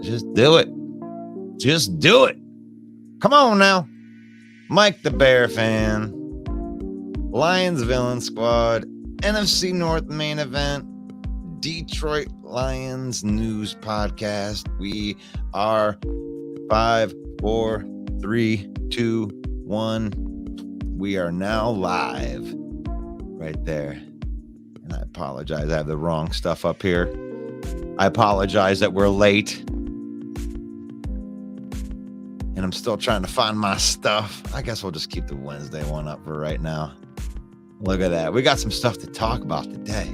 Just do it. Just do it. Come on now. Mike the Bear fan. Lions Villain Squad. NFC North main event. Detroit Lions News Podcast. We are 5, 4, 3, 2, 1. We are now live right there. And I apologize. I have the wrong stuff up here. I apologize that we're late. And I'm still trying to find my stuff. I guess we'll just keep the Wednesday one up for right now. Look at that. We got some stuff to talk about today.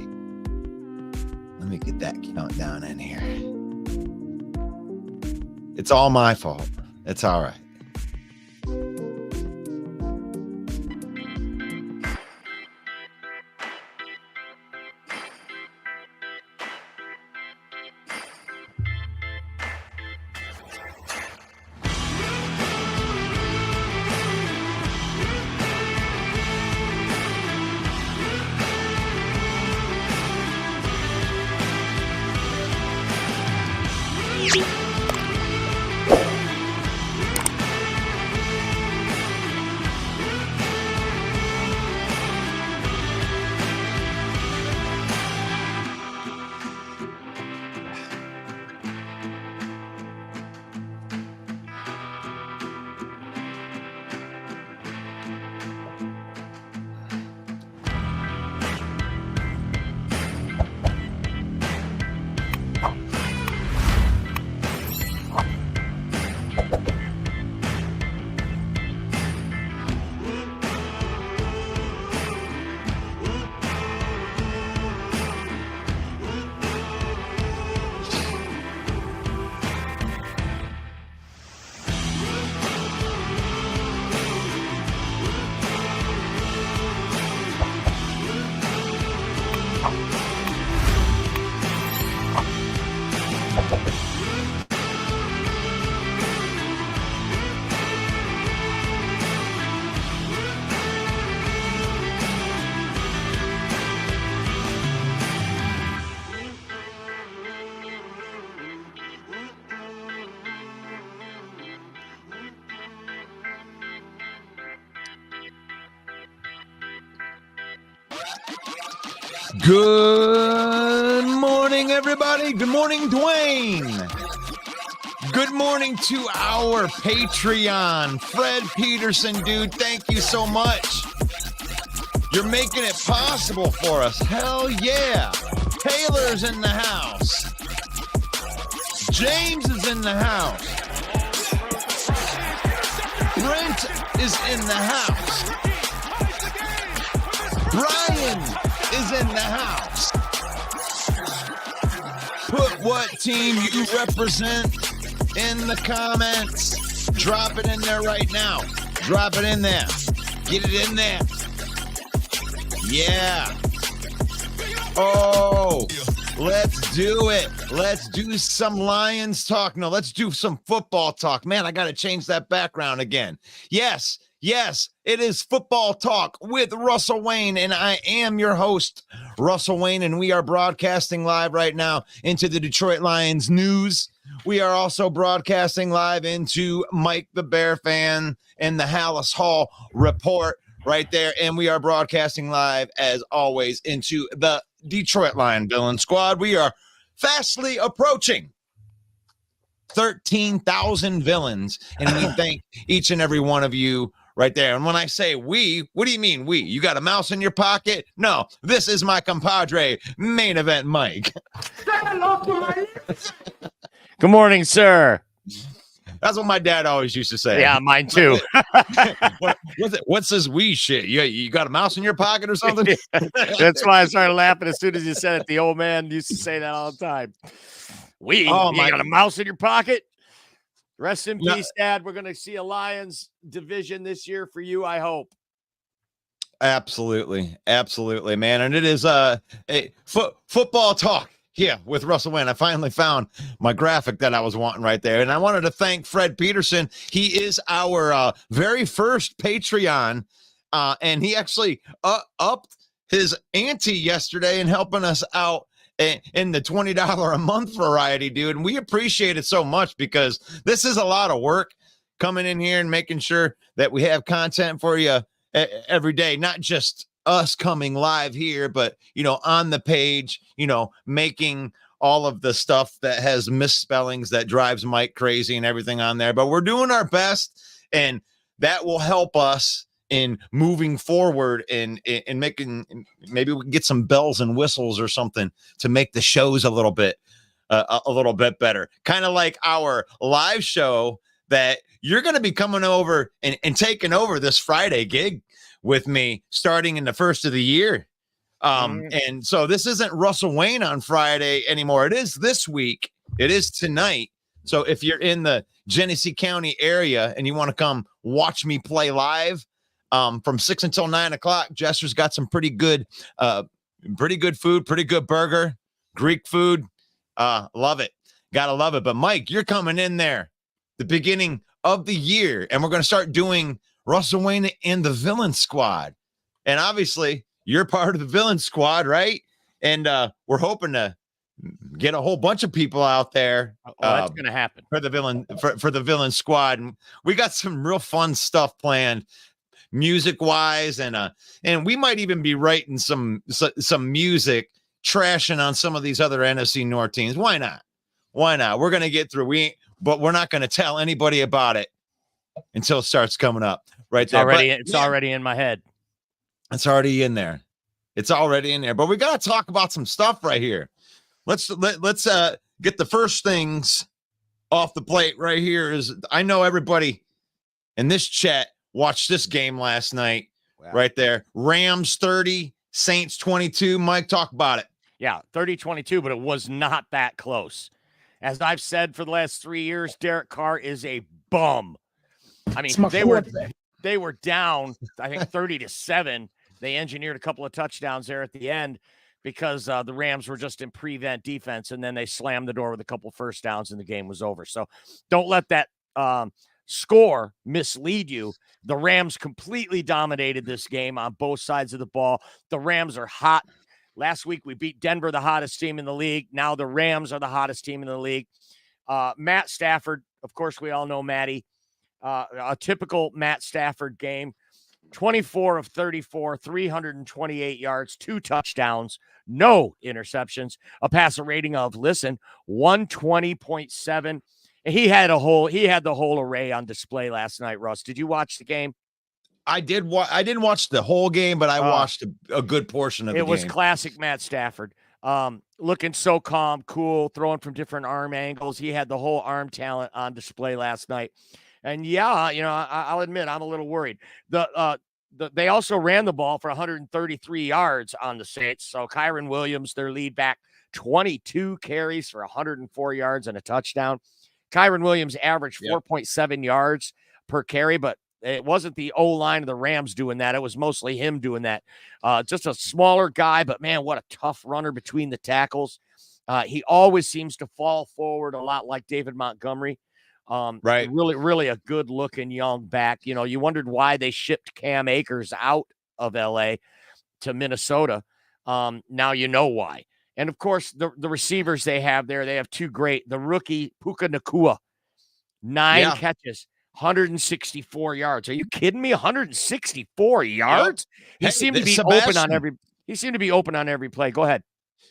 Let me get that countdown in here. It's all my fault. It's all right. Good morning, everybody. Good morning, Dwayne. Good morning to our Patreon, Fred Peterson, dude. Thank you so much. You're making it possible for us. Hell yeah. Taylor's in the house. James is in the house. Brent is in the house. Brian is in the house. Put what team you represent in the comments. Drop it in there right now. Drop it in there. Get it in there. Yeah. Oh, let's do it. Let's do some Lions talk. No, let's do some football talk. Man, I got to change that background again. Yes, it is football talk with Russell Wayne, and I am your host, Russell Wayne, and we are broadcasting live right now into the Detroit Lions news. We are also broadcasting live into Mike the Bear fan and the Hallis Hall report right there, and we are broadcasting live, as always, into the Detroit Lion Villain Squad. We are fastly approaching 13,000 villains, and we thank each and every one of you right there. And when I say we, what do you mean we? You got a mouse in your pocket? No, this is my compadre, Main Event Mike. Good morning, sir. That's what my dad always used to say. Yeah, mine too. What's this we shit? You got a mouse in your pocket or something? That's why I started laughing as soon as you said it. The old man used to say that all the time. You got a mouse in your pocket? Rest in peace, Dad. We're going to see a Lions division this year for you, I hope. Absolutely, man. And it is a football talk here with Russell Wayne. I finally found my graphic that I was wanting right there. And I wanted to thank Fred Peterson. He is our very first Patreon, and he actually upped his ante yesterday in helping us out in the $20 a month variety, dude. And we appreciate it so much because this is a lot of work coming in here and making sure that we have content for you every day, not just us coming live here, but, on the page, making all of the stuff that has misspellings that drives Mike crazy and everything on there. But we're doing our best, and that will help us in moving forward and making, maybe we can get some bells and whistles or something to make the shows a little bit better. Kind of like our live show that you're going to be coming over and taking over this Friday gig with me starting in the first of the year. And so this isn't Russell Wayne on Friday anymore. It is this week. It is tonight. So if you're in the Genesee County area and you want to come watch me play live, from 6 until 9 o'clock, Jester's got some pretty good food, pretty good burger, Greek food. Love it. Gotta love it. But Mike, you're coming in there the beginning of the year, and we're going to start doing Russell Wayne and the Villain Squad. And obviously you're part of the Villain Squad, right? And we're hoping to get a whole bunch of people out there. That's going to happen for the Villain Squad. And we got some real fun stuff planned, music wise, and we might even be writing some music, trashing on some of these other NFC North teams. Why not? We're going to get through. But we're not going to tell anybody about it until it starts coming up right there. It's already in my head. It's already in there. But we got to talk about some stuff right here. Let's get the first things off the plate right here. Is I know everybody in this chat watched this game last night. Wow. Right there. Rams 30, Saints 22. Mike, talk about it. Yeah, 30-22, but it was not that close. As I've said for the last 3 years, Derek Carr is a bum. I mean, they were down, I think 30-7. They engineered a couple of touchdowns there at the end because the Rams were just in prevent defense, and then they slammed the door with a couple first downs and the game was over. So don't let that score mislead you. The Rams completely dominated this game on both sides of the ball. The Rams are hot. Last week we beat Denver, the hottest team in the league. Now the Rams are the hottest team in the league. Matt Stafford, of course, we all know Matty. A typical Matt Stafford game. 24 of 34, 328 yards, 2 touchdowns, no interceptions, a passer rating of, 120.7. He had the whole array on display last night, Russ. Did you watch the game? I did. I didn't watch the whole game, but I watched a good portion of the game. It was classic Matt Stafford. Looking so calm, cool, throwing from different arm angles. He had the whole arm talent on display last night. And yeah, I'll admit I'm a little worried. They also ran the ball for 133 yards on the Saints. So Kyron Williams, their lead back, 22 carries for 104 yards and a touchdown. Kyron Williams averaged 4.7 yards per carry, but it wasn't the O-line of the Rams doing that. It was mostly him doing that. Just a smaller guy, but man, what a tough runner between the tackles. He always seems to fall forward a lot like David Montgomery. Right. Really a good looking young back. You wondered why they shipped Cam Akers out of LA to Minnesota. Now you know why. And of course, the receivers they have there, they have two great. The rookie Puka Nacua, 9 catches, 164 yards. Are you kidding me? 164 yards? Yep. He seemed to be open on every play. Go ahead.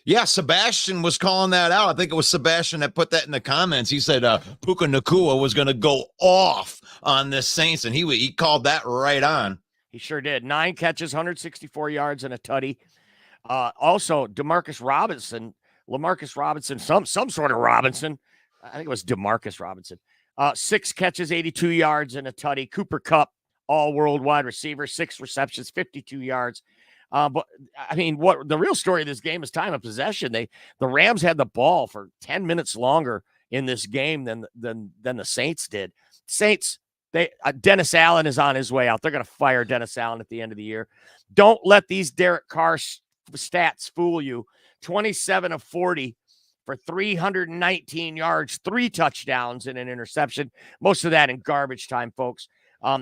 Yeah, Sebastian was calling that out. I think it was Sebastian that put that in the comments. He said Puka Nacua was going to go off on this Saints, and he called that right on. He sure did. 9 catches, 164 yards, and a tutty. Also, LaMarcus Robinson, some sort of Robinson. I think it was DeMarcus Robinson. 6 catches, 82 yards, and a tutty. Cooper Kupp, all-world wide receiver, 6 receptions, 52 yards. But I mean, what the real story of this game is time of possession. The Rams had the ball for 10 minutes longer in this game than the Saints did. Saints, Dennis Allen is on his way out. They're going to fire Dennis Allen at the end of the year. Don't let these Derek Carr stats fool you. 27 of 40 for 319 yards, 3 touchdowns and an interception. Most of that in garbage time, folks.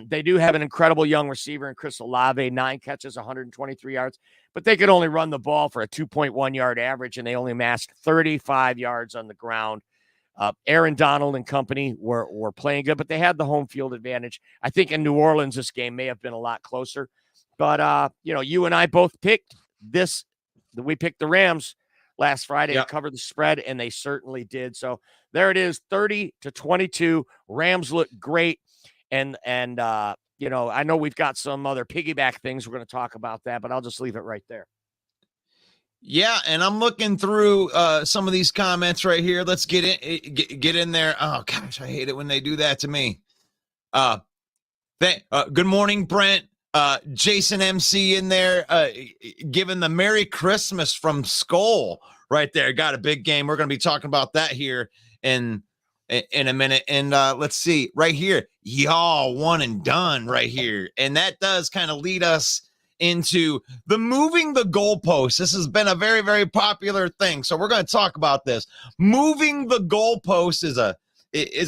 They do have an incredible young receiver in Chris Olave, 9 catches, 123 yards, but they could only run the ball for a 2.1 yard average, and they only amassed 35 yards on the ground. Aaron Donald and company were playing good, but they had the home field advantage. I think in New Orleans, this game may have been a lot closer. But, you and I both picked this. We picked the Rams last Friday to cover the spread, and they certainly did. So there it is, 30-22. Rams look great. And I know we've got some other piggyback things. We're going to talk about that, but I'll just leave it right there. Yeah, and I'm looking through some of these comments right here. Let's get in there. Oh gosh, I hate it when they do that to me. Good morning, Brent. Jason MC in there, giving the Merry Christmas from Skull right there. Got a big game. We're going to be talking about that here in a minute. And let's see right here. Y'all one and done right here. And that does kind of lead us into the moving the goalposts. This has been a very, very popular thing. So we're going to talk about this. Moving the goalposts is a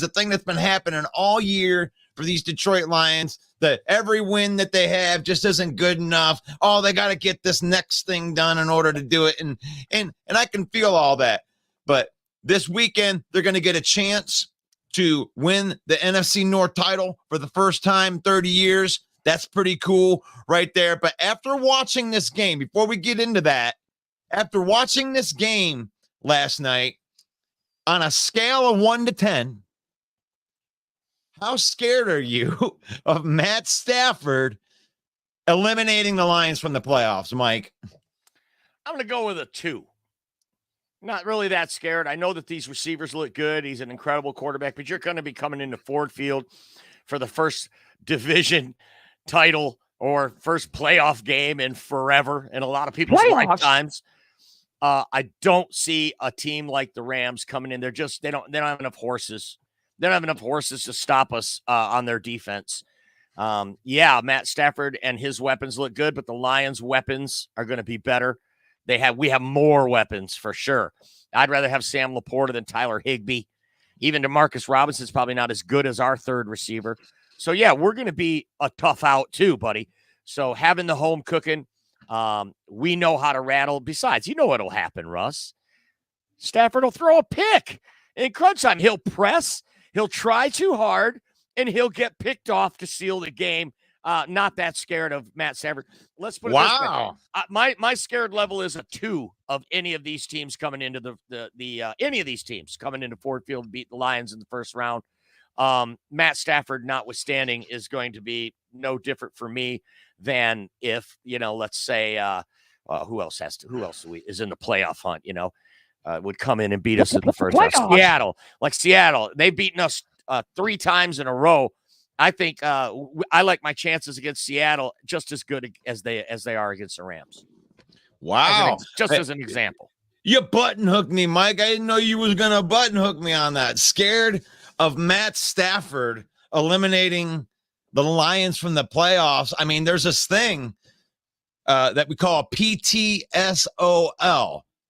thing that's been happening all year for these Detroit Lions. That every win that they have just isn't good enough. Oh, they got to get this next thing done in order to do it. And I can feel all that. But this weekend, they're going to get a chance to win the NFC North title for the first time in 30 years. That's pretty cool right there. But after watching this game, before we get into that, after watching this game last night, on a scale of 1 to 10, how scared are you of Matt Stafford eliminating the Lions from the playoffs, Mike? I'm going to go with a 2. Not really that scared. I know that these receivers look good. He's an incredible quarterback, but you're going to be coming into Ford Field for the first division title or first playoff game in forever in a lot of people's lifetimes. I don't see a team like the Rams coming in. They don't have enough horses. They don't have enough horses to stop us on their defense. Matt Stafford and his weapons look good, but the Lions' weapons are going to be better. We have more weapons for sure. I'd rather have Sam Laporta than Tyler Higbee. Even DeMarcus Robinson's probably not as good as our third receiver. So, we're going to be a tough out too, buddy. So having the home cooking, we know how to rattle. Besides, you know what'll happen, Russ. Stafford will throw a pick. In crunch time, he'll press. He'll try too hard, and he'll get picked off to seal the game. Not that scared of Matt Stafford. Let's put it this way. My scared level is a 2 of any of these teams coming into any of these teams coming into Ford Field to beat the Lions in the first round. Matt Stafford, notwithstanding, is going to be no different for me than if let's say who else is in the playoff hunt. Would come in and beat us in the first round. Seattle. They've beaten us 3 times in a row. I think I like my chances against Seattle just as good as they are against the Rams. Wow. As an example. You button hooked me, Mike. I didn't know you was going to button hook me on that. Scared of Matt Stafford eliminating the Lions from the playoffs. I mean, there's this thing that we call PTSOL,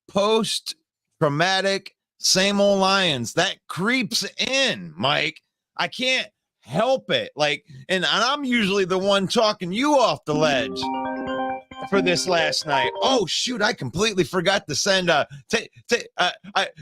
post-traumatic same old Lions. That creeps in, Mike. I can't help it. And I'm usually the one talking you off the ledge for this last night. Oh, shoot. I completely forgot to send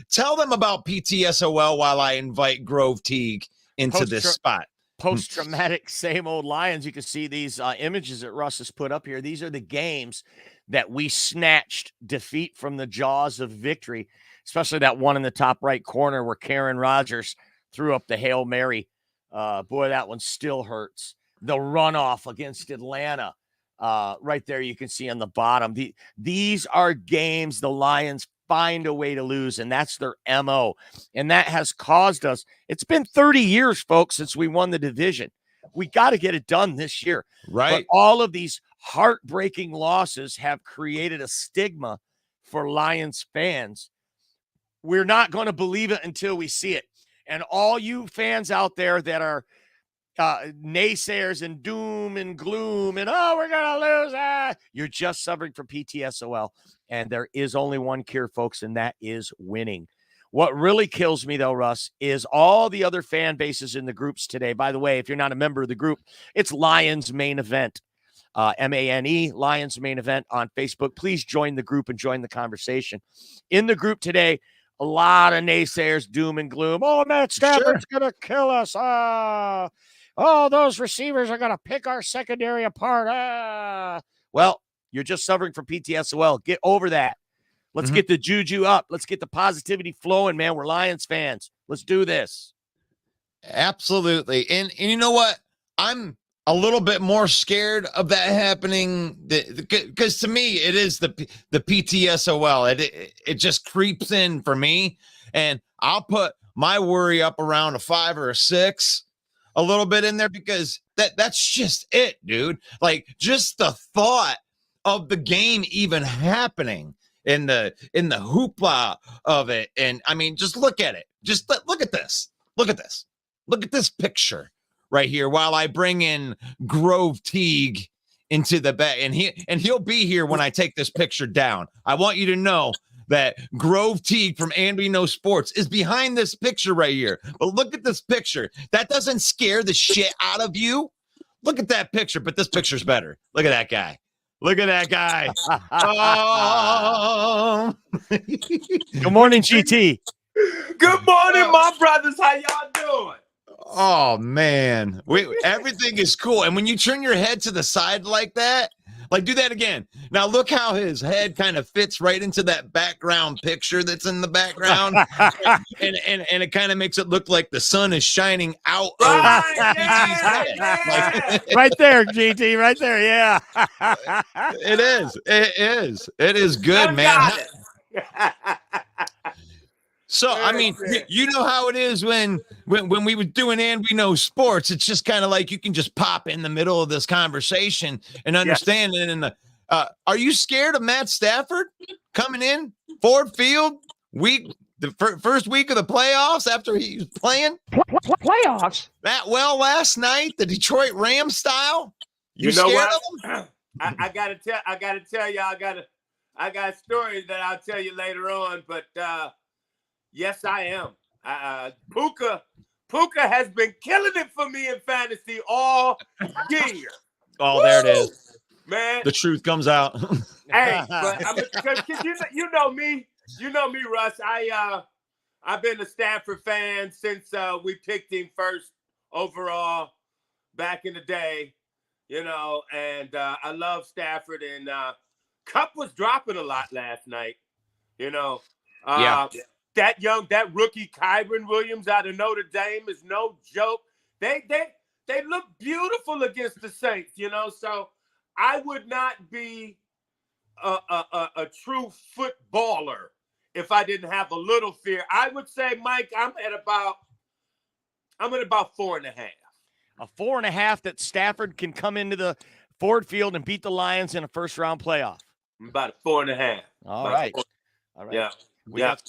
tell them about PTSOL while I invite Grove Teague into this spot. Post-traumatic same old Lions. You can see these images that Russ has put up here. These are the games that we snatched defeat from the jaws of victory, especially that one in the top right corner where Karen Rodgers threw up the Hail Mary. Boy, that one still hurts. The runoff against Atlanta. Right there, you can see on the bottom. These are games the Lions find a way to lose, and that's their MO. And that has caused us. It's been 30 years, folks, since we won the division. We got to get it done this year. Right. But all of these heartbreaking losses have created a stigma for Lions fans. We're not going to believe it until we see it. And all you fans out there that are naysayers and doom and gloom and, we're going to lose. You're just suffering from PTSOL. And there is only one cure, folks, and that is winning. What really kills me, though, Russ, is all the other fan bases in the groups today. By the way, if you're not a member of the group, it's Lions Main Event, MANE, Lions Main Event on Facebook. Please join the group and join the conversation. In the group today, a lot of naysayers, doom and gloom. Oh, Matt Stafford's going to kill us. Oh, those receivers are going to pick our secondary apart. Well, you're just suffering from PTSOL. Get over that. Let's get the juju up. Let's get the positivity flowing, man. We're Lions fans. Let's do this. Absolutely. And you know what? I'm a little bit more scared of that happening because to me, it is the PTSOL. It just creeps in for me. And I'll put my worry up around a 5 or a 6, a little bit in there, because that's just it, dude. Like, just the thought of the game even happening in the hoopla of it. And I mean, just look at it. Just look at this. Look at this. Look at this picture right here while I bring in Grove Teague into the back. And he'll be here when I take this picture down. I want you to know that Grove Teague from Andy No Sports is behind this picture right here. But look at this picture. That doesn't scare the shit out of you. Look at that picture, but this picture's better. Look at that guy. Look at that guy. Oh. Good morning, GT. Good morning, my brothers. How y'all doing? Oh, man. Everything is cool. And when you turn your head to the side like that, like, do that again. Now, look how his head kind of fits right into that background picture that's in the background. and it kind of makes it look like the sun is shining out of GT's head. Like, right there, GT, right there. Yeah. It is good, man. So, I mean, you know how it is when we were doing And We Know Sports. It's just kind of like you can just pop in the middle of this conversation and understand it. And are you scared of Matt Stafford coming in Ford Field first week of the playoffs after he was playing playoffs that well last night, the Detroit Rams style? You know scared what? of him? I gotta tell you, I got a story that I'll tell you later on, but yes, I am. Puka has been killing it for me in fantasy all year. Oh, there it is. Man. The truth comes out. Hey, but you know me, Russ. I've been a Stafford fan since we picked him first overall back in the day, and I love Stafford. And Cup was dropping a lot last night, Yeah. That rookie Kyron Williams out of Notre Dame is no joke. They look beautiful against the Saints, So I would not be a true footballer if I didn't have a little fear. I would say, Mike, I'm at about 4.5. A 4.5 that Stafford can come into the Ford Field and beat the Lions in a first-round playoff. I'm about a 4.5. All right. Yeah. We got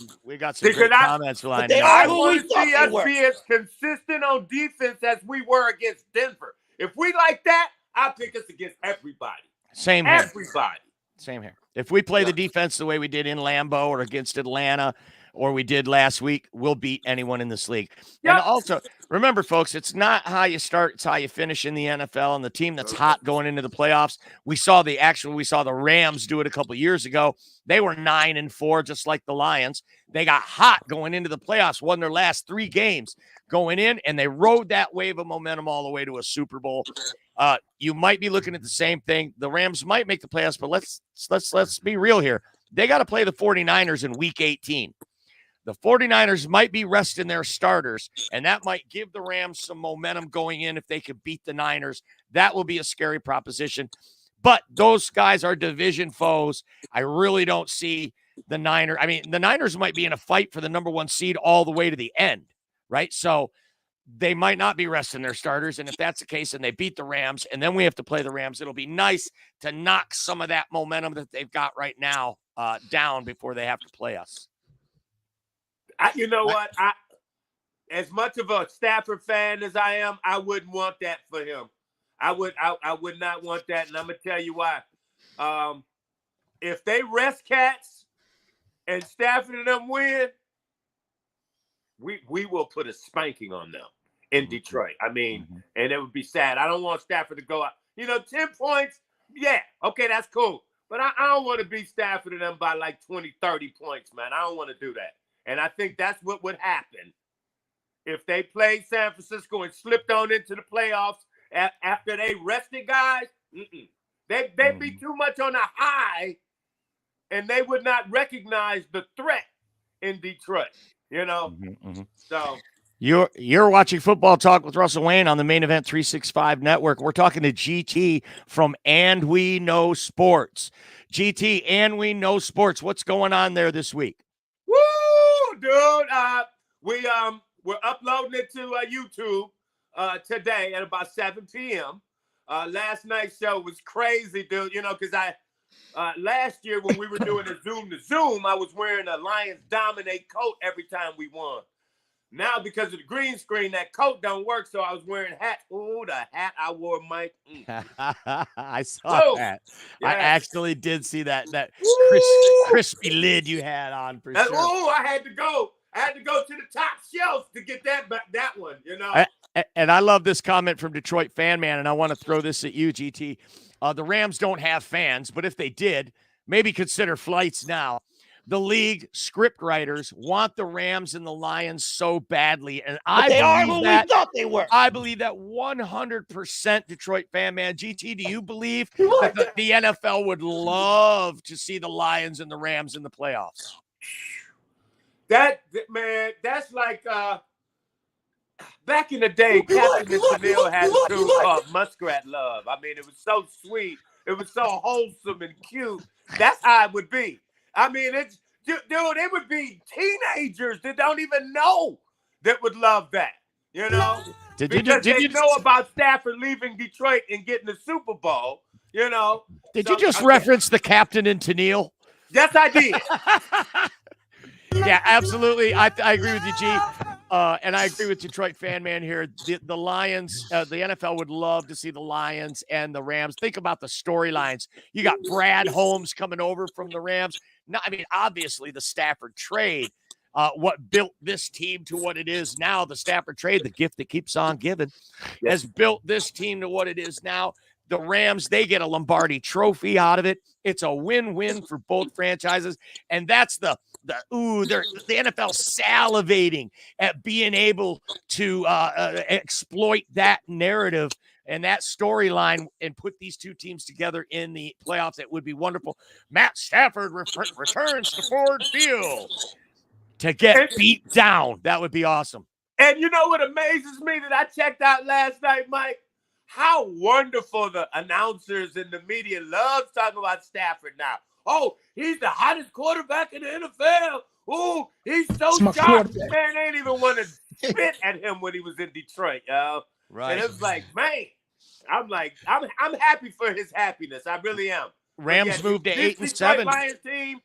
some great comments lined up. I want to see us be as consistent on defense as we were against Denver. If we like that, I'll pick us against everybody. Same here. Everybody. Same here. If we play the defense the way we did in Lambeau or against Atlanta or we did last week, we'll beat anyone in this league. Yep. And also, remember, folks, it's not how you start, it's how you finish in the NFL. And the team that's hot going into the playoffs, we saw the Rams do it a couple of years ago. They were 9-4, just like the Lions. They got hot going into the playoffs, won their last 3 games going in, and they rode that wave of momentum all the way to a Super Bowl. You might be looking at the same thing. The Rams might make the playoffs, but let's be real here. They got to play the 49ers in week 18. The 49ers might be resting their starters, and that might give the Rams some momentum going in if they could beat the Niners. That will be a scary proposition. But those guys are division foes. I really don't see the Niners. I mean, the Niners might be in a fight for the number 1 seed all the way to the end, right? So they might not be resting their starters. And if that's the case and they beat the Rams and then we have to play the Rams, it'll be nice to knock some of that momentum that they've got right now down before they have to play us. You know what? As much of a Stafford fan as I am, I wouldn't want that for him. I would not want that, and I'm gonna tell you why. If they rest cats and Stafford and them win, we will put a spanking on them in Detroit. I mean, and it would be sad. I don't want Stafford to go out. 10 points, yeah, okay, that's cool. But I don't want to beat Stafford and them by like 20, 30 points, man. I don't want to do that. And I think that's what would happen if they played San Francisco and slipped on into the playoffs after they rested guys. They'd be too much on a high, and they would not recognize the threat in Detroit, So you're watching Football Talk with Russell Wayne on the Main Event 365 Network. We're talking to GT from And We Know Sports. GT, And We Know Sports. What's going on there this week? Woo, dude! We're uploading it to YouTube today at about 7 p.m. Last night's show was crazy, dude. Because last year when we were doing a Zoom to Zoom, I was wearing a Lions Dominate coat every time we won. Now, because of the green screen, that coat don't work, so I was wearing hat. Ooh, the hat I wore, Mike. I saw that. Yeah. I actually did see that crispy lid you had on for sure. Oh, I had to go to the top shelf to get that one, And I love this comment from Detroit Fan Man, and I want to throw this at you, GT. The Rams don't have fans, but if they did, maybe consider flights now. The league script writers want the Rams and the Lions so badly, and I thought they were. I believe that 100% Detroit Fan Man. GT, do you believe that the NFL would love to see the Lions and the Rams in the playoffs? That's like back in the day, Captain Tennille had a tune called Muskrat Love. I mean, it was so sweet. It was so wholesome and cute. That's how it would be. I mean, dude, it would be teenagers that don't even know that would love that, Did you know about Stafford leaving Detroit and getting the Super Bowl, Did you just reference the captain in Tennille? Yes, I did. Yeah, absolutely. I agree with you, G. And I agree with Detroit Fan Man here. The Lions, the NFL would love to see the Lions and the Rams. Think about the storylines. You got Brad Holmes coming over from the Rams. Obviously the Stafford trade, what built this team to what it is now. The Stafford trade, the gift that keeps on giving, has built this team to what it is now. The Rams, they get a Lombardi trophy out of it. It's a win-win for both franchises. And that's the NFL salivating at being able to exploit that narrative and that storyline and put these two teams together in the playoffs. It would be wonderful. Matt Stafford returns to Ford Field to get beat down. That would be awesome. And you know what amazes me that I checked out last night, Mike? How wonderful the announcers and the media loves talking about Stafford now. Oh, he's the hottest quarterback in the NFL. Oh, he's so sharp. Man, they ain't even want to spit at him when he was in Detroit, yo. Right. And it was like, man, I'm happy for his happiness. I really am. Rams moved to 8-7. Lions team,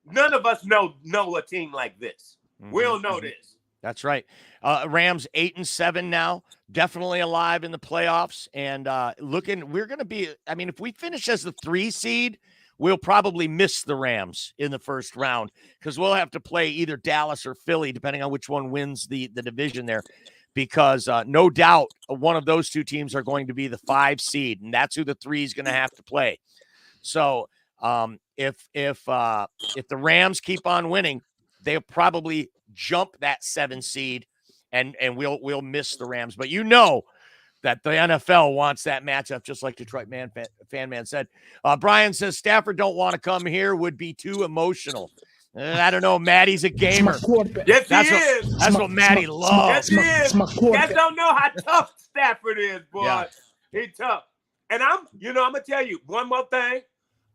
none of us know a team like this. We don't know this. That's right. Rams 8-7 now, definitely alive in the playoffs. And we're going to be, if we finish as the 3 seed, we'll probably miss the Rams in the first round because we'll have to play either Dallas or Philly, depending on which one wins the division there. Because no doubt one of those two teams are going to be the 5 seed, and that's who the 3 is going to have to play. So if the Rams keep on winning, they'll probably jump that 7 seed, and we'll miss the Rams. But that the NFL wants that matchup, just like Detroit Fan Man said. Brian says Stafford don't want to come here, would be too emotional. I don't know. Maddie's a gamer. Yes, he is. That's what Maddie loves. Yes, he is. You guys don't know how tough Stafford is, boy. Yeah. He's tough. And I'm going to tell you one more thing.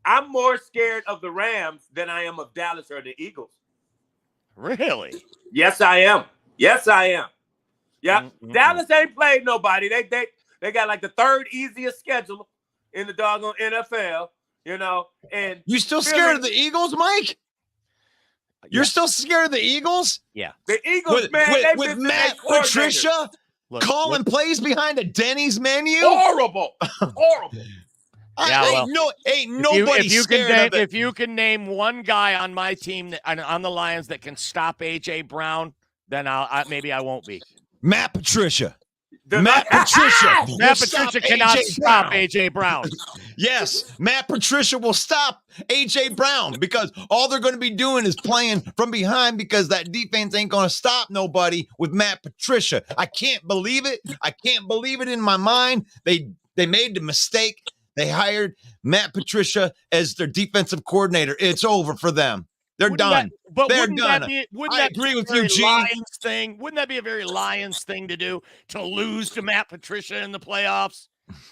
I'm more scared of the Rams than I am of Dallas or the Eagles. Really? Yes, I am. Yeah. Mm-hmm. Dallas ain't played nobody. They got like the 3rd easiest schedule in the doggone NFL, and you still scared of the Eagles, Mike? You're still scared of the Eagles? Yeah. The Eagles, with Matt Patricia calling plays behind a Denny's menu? Horrible. Ain't nobody scared of it. If you can name one guy on my team on the Lions that can stop A.J. Brown, then maybe I won't be. Matt Patricia. Matt Patricia. Matt Patricia cannot stop A.J. Brown. Yes, Matt Patricia will stop A.J. Brown because all they're going to be doing is playing from behind because that defense ain't going to stop nobody with Matt Patricia. I can't believe it. I can't believe it in my mind. They made the mistake. They hired Matt Patricia as their defensive coordinator. It's over for them. They're done. They're done. I agree with you, G. Wouldn't that be a very Lions thing to do, to lose to Matt Patricia in the playoffs?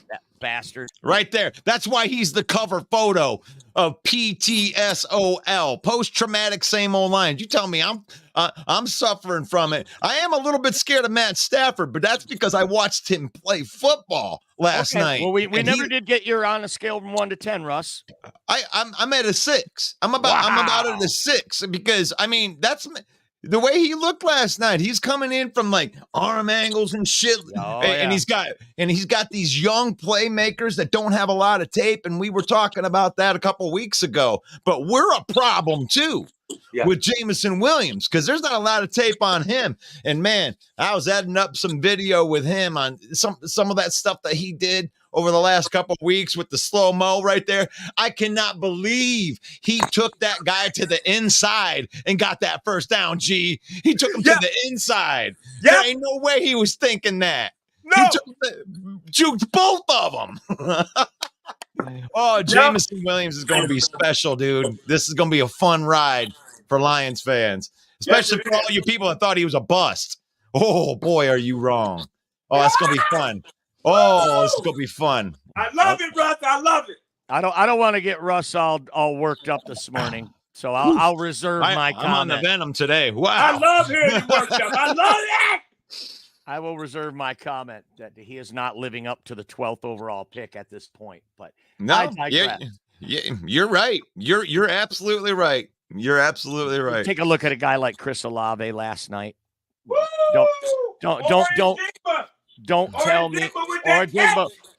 That bastard. Right there. That's why he's the cover photo of PTSOL, post-traumatic same old lines. You tell me I'm suffering from it. I am a little bit scared of Matt Stafford, but that's because I watched him play football last night. Well, we never did get your on a scale from 1 to 10, Russ. I'm at a 6. I'm about at a 6 because I mean that's the way he looked last night. He's coming in from like arm angles and shit, and he's got these young playmakers that don't have a lot of tape. And we were talking about that a couple weeks ago. But we're a problem too with Jameson Williams because there's not a lot of tape on him. And man, I was adding up some video with him on some of that stuff that he did over the last couple of weeks with the slow-mo right there. I cannot believe he took that guy to the inside and got that first down, G. He took him to the inside. There ain't no way he was thinking that. No. He juked both of them. Oh, Jameson Williams is going to be special, dude. This is going to be a fun ride for Lions fans, especially for all you people that thought he was a bust. Oh, boy, are you wrong. Oh, that's going to be fun. Oh, this is gonna be fun. I love it, Russ. I love it. I don't want to get Russ all worked up this morning, so I'll reserve my comment. I'm on the Venom today. Wow. I love hearing you worked up. I love it. I will reserve my comment that he is not living up to the 12th overall pick at this point. But no, you're right. You're absolutely right. You're absolutely right. Take a look at a guy like Chris Olave last night. Woo! Don't tell me,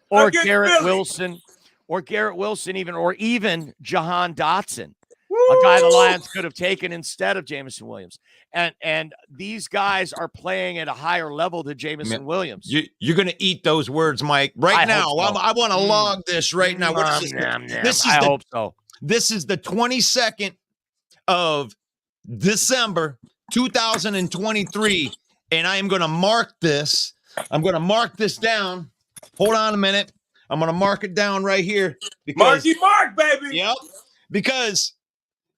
or Garrett Wilson, or even Jahan Dotson, a guy the Lions could have taken instead of Jameson Williams. And these guys are playing at a higher level than Jameson Williams. You're going to eat those words, Mike. Right now, so. I want to log this right now. I hope so. This is the 22nd of December, 2023, and I am going to mark this. I'm going to mark this down. Hold on a minute. I'm going to mark it down right here. Marky Mark, baby. Yep. Because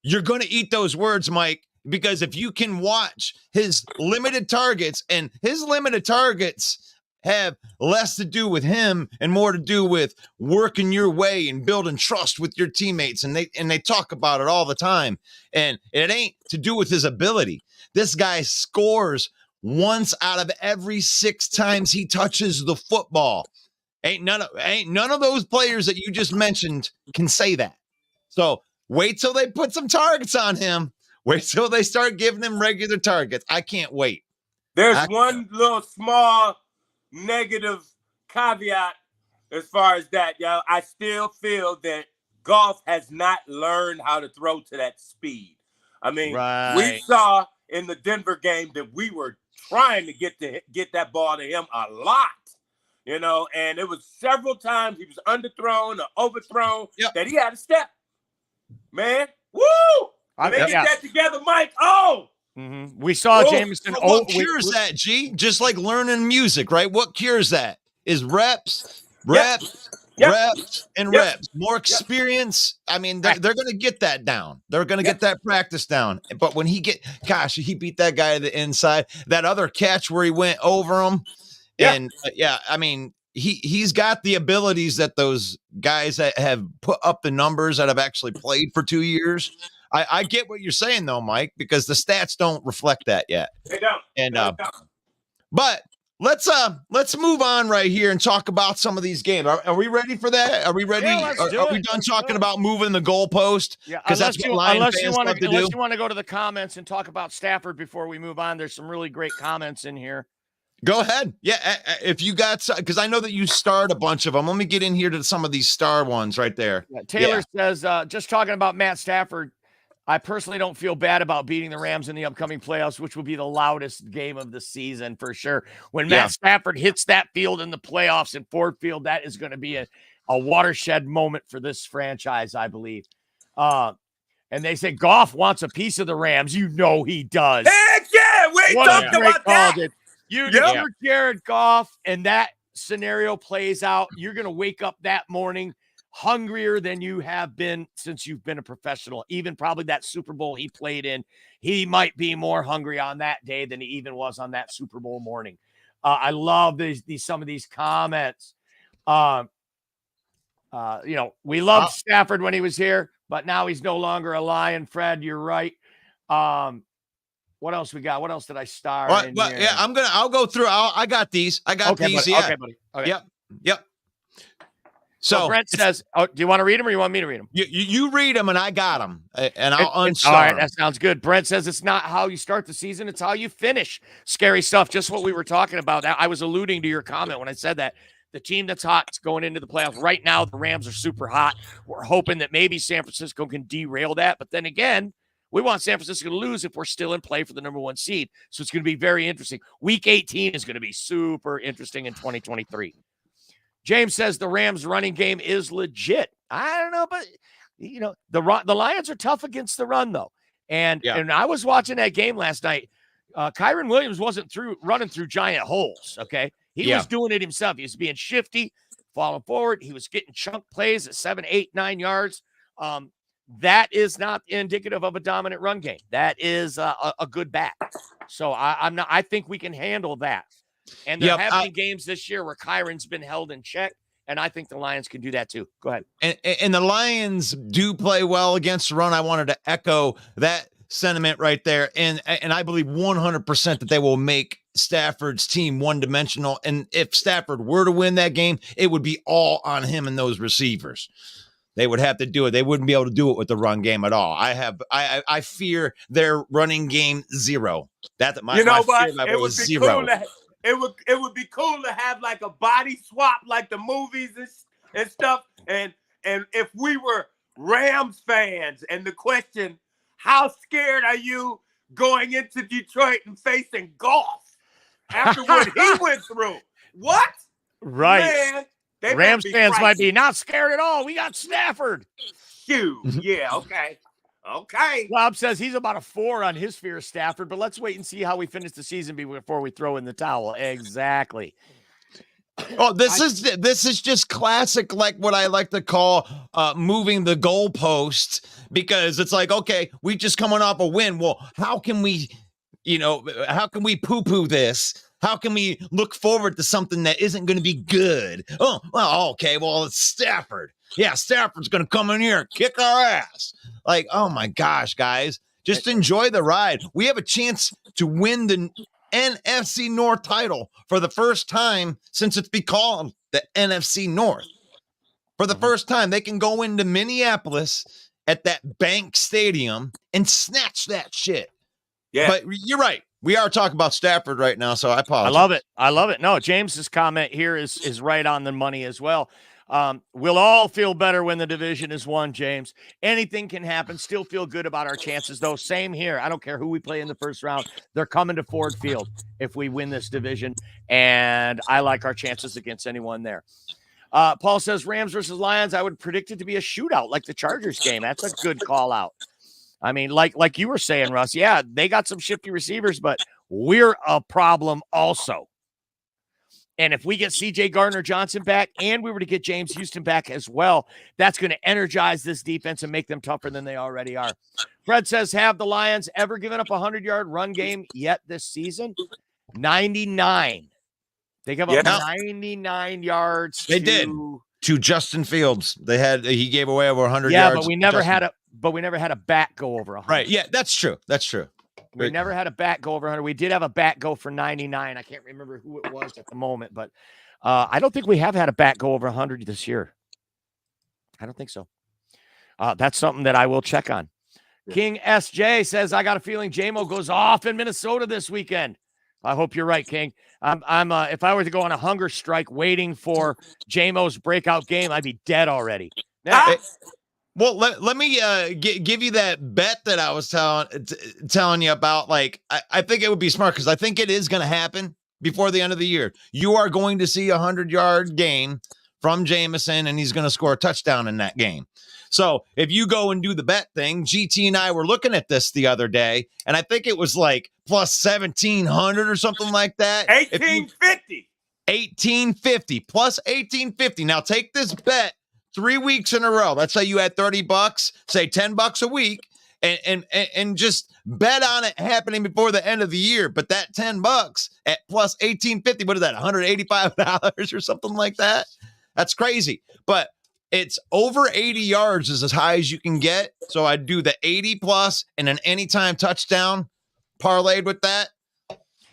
you're going to eat those words, Mike. Because if you can watch his limited targets, and his limited targets have less to do with him and more to do with working your way and building trust with your teammates. And they talk about it all the time. And it ain't to do with his ability. This guy scores once out of every 6 times he touches the football. Ain't none of those players that you just mentioned can say that. So wait till they put some targets on him. Wait till they start giving him regular targets. I can't wait. There's one little small negative caveat as far as that, yo. I still feel that Goff has not learned how to throw to that speed. I mean, we saw in the Denver game that we were trying to get that ball to him a lot, and it was several times he was underthrown or overthrown that he had to step. Man, woo! Get that together, Mike. Oh! Mm-hmm. We saw Jameson. What cures that, G? Just like learning music, right? What cures that is reps, reps, more experience. I mean, they're going to get that down. They're going to get that practice down. But when he beat that guy to the inside. That other catch where he went over him. And I mean, he's got the abilities that those guys that have put up the numbers that have actually played for 2 years. I get what you're saying though, Mike, because the stats don't reflect that yet. They don't. And but let's move on right here and talk about some of these games. Are we ready for that? Are we ready? Are we done talking about moving the goalpost? Yeah, unless you want to go to the comments and talk about Stafford before we move on. There's some really great comments in here. Go ahead. Yeah, if you got, because I know that you starred a bunch of them. Let me get in here to some of these star ones right there. Taylor says, just talking about Matt Stafford, I personally don't feel bad about beating the Rams in the upcoming playoffs, which will be the loudest game of the season for sure. When Matt Stafford hits that field in the playoffs in Ford Field, that is going to be a watershed moment for this franchise, I believe. And they say Goff wants a piece of the Rams. You know he does. Heck yeah, we talked about that. If you're Jared Goff and that scenario plays out, you're going to wake up that morning hungrier than you have been since you've been a professional. Even probably that Super Bowl he played in, he might be more hungry on that day than he even was on that Super Bowl morning. I love some of these comments. We loved Stafford when he was here, but now he's no longer a Lion. Fred, you're right. What else we got? What else did I star? Yeah, I'll go through. I got these. These. Buddy. Yeah. Okay, buddy. Okay. Yep. So Brent says, do you want to read them or you want me to read them? You read them and I got them, and I'll unstar. All right, that sounds good. Brent says it's not how you start the season, it's how you finish. Scary stuff. Just what we were talking about. I was alluding to your comment when I said that. The team that's hot is going into the playoffs. Right now, the Rams are super hot. We're hoping that maybe San Francisco can derail that. But then again, we want San Francisco to lose if we're still in play for the number 1 seed. So it's going to be very interesting. Week 18 is going to be super interesting in 2023. James says the Rams running game is legit. I don't know, but the Lions are tough against the run though. And I was watching that game last night. Kyren Williams wasn't running through giant holes. Okay. He was doing it himself. He was being shifty, falling forward. He was getting chunk plays at 7, 8, 9 yards. That is not indicative of a dominant run game. That is a good back. So I think we can handle that. And there have been games this year where Kyron's been held in check, and I think the Lions can do that too. Go ahead. And the Lions do play well against the run. I wanted to echo that sentiment right there. And I believe 100% that they will make Stafford's team one-dimensional. And if Stafford were to win that game, it would be all on him and those receivers. They would have to do it. They wouldn't be able to do it with the run game at all. I fear their running game zero. That's my fear level is zero. It would be cool to have like a body swap, like the movies and stuff. And if we were Rams fans, and the question, how scared are you going into Detroit and facing Goff after what he went through? What? Right. Man, Rams fans might be not scared at all. We got Stafford. Phew. Yeah, okay. Okay. Rob says he's about a 4 on his fear of Stafford, but let's wait and see how we finish the season before we throw in the towel. Exactly. Oh, this is just classic, like what I like to call moving the goalpost, because it's like, okay, we just coming off a win. Well, how can we poo-poo this? How can we look forward to something that isn't going to be good? Oh, well, okay, well, it's Stafford. Yeah, Stafford's going to come in here and kick our ass. Like, oh my gosh, guys, just enjoy the ride. We have a chance to win the NFC North title for the first time since it's been called the NFC North. For the first time, they can go into Minneapolis at that Bank Stadium and snatch that shit. Yeah. But you're right. We are talking about Stafford right now, so I apologize. I love it. No, James's comment here is right on the money as well. We'll all feel better when the division is won, James. Anything can happen. Still feel good about our chances, though. Same here. I don't care who we play in the first round. They're coming to Ford Field if we win this division, and I like our chances against anyone there. Paul says Rams versus Lions. I would predict it to be a shootout like the Chargers game. That's a good call out. I mean, like you were saying, Russ, yeah, they got some shifty receivers, but we're a problem also. And if we get C.J. Gardner-Johnson back and we were to get James Houston back as well, that's going to energize this defense and make them tougher than they already are. Fred says, have the Lions ever given up a 100-yard run game yet this season? 99. They gave up 99 yards. They did to Justin Fields. He gave away over 100 yards. Yeah, but we never had a back go over 100. Right. Yeah, that's true. We never had a back go over 100. We did have a back go for 99. I can't remember who it was at the moment, but I don't think we have had a back go over 100 this year. I don't think so. That's something that I will check on. Yeah. King SJ says, I got a feeling J-Mo goes off in Minnesota this weekend. I hope you're right, King. I'm if I were to go on a hunger strike waiting for J-Mo's breakout game, I'd be dead already. Well, let me give you that bet that I was telling you about. Like, I think it would be smart because I think it is going to happen before the end of the year. You are going to see 100-yard game from Jameson, and he's going to score a touchdown in that game. So if you go and do the bet thing, GT and I were looking at this the other day, and I think it was like plus 1,700 or something like that. 1850. 1850 plus 1850. Now take this bet 3 weeks in a row. Let's say you had $30, say $10 a week, and just bet on it happening before the end of the year. But that $10 at plus 1850, what is that? $185 or something like that? That's crazy. But it's over 80 yards is as high as you can get. So I'd do the 80 plus and an anytime touchdown parlayed with that.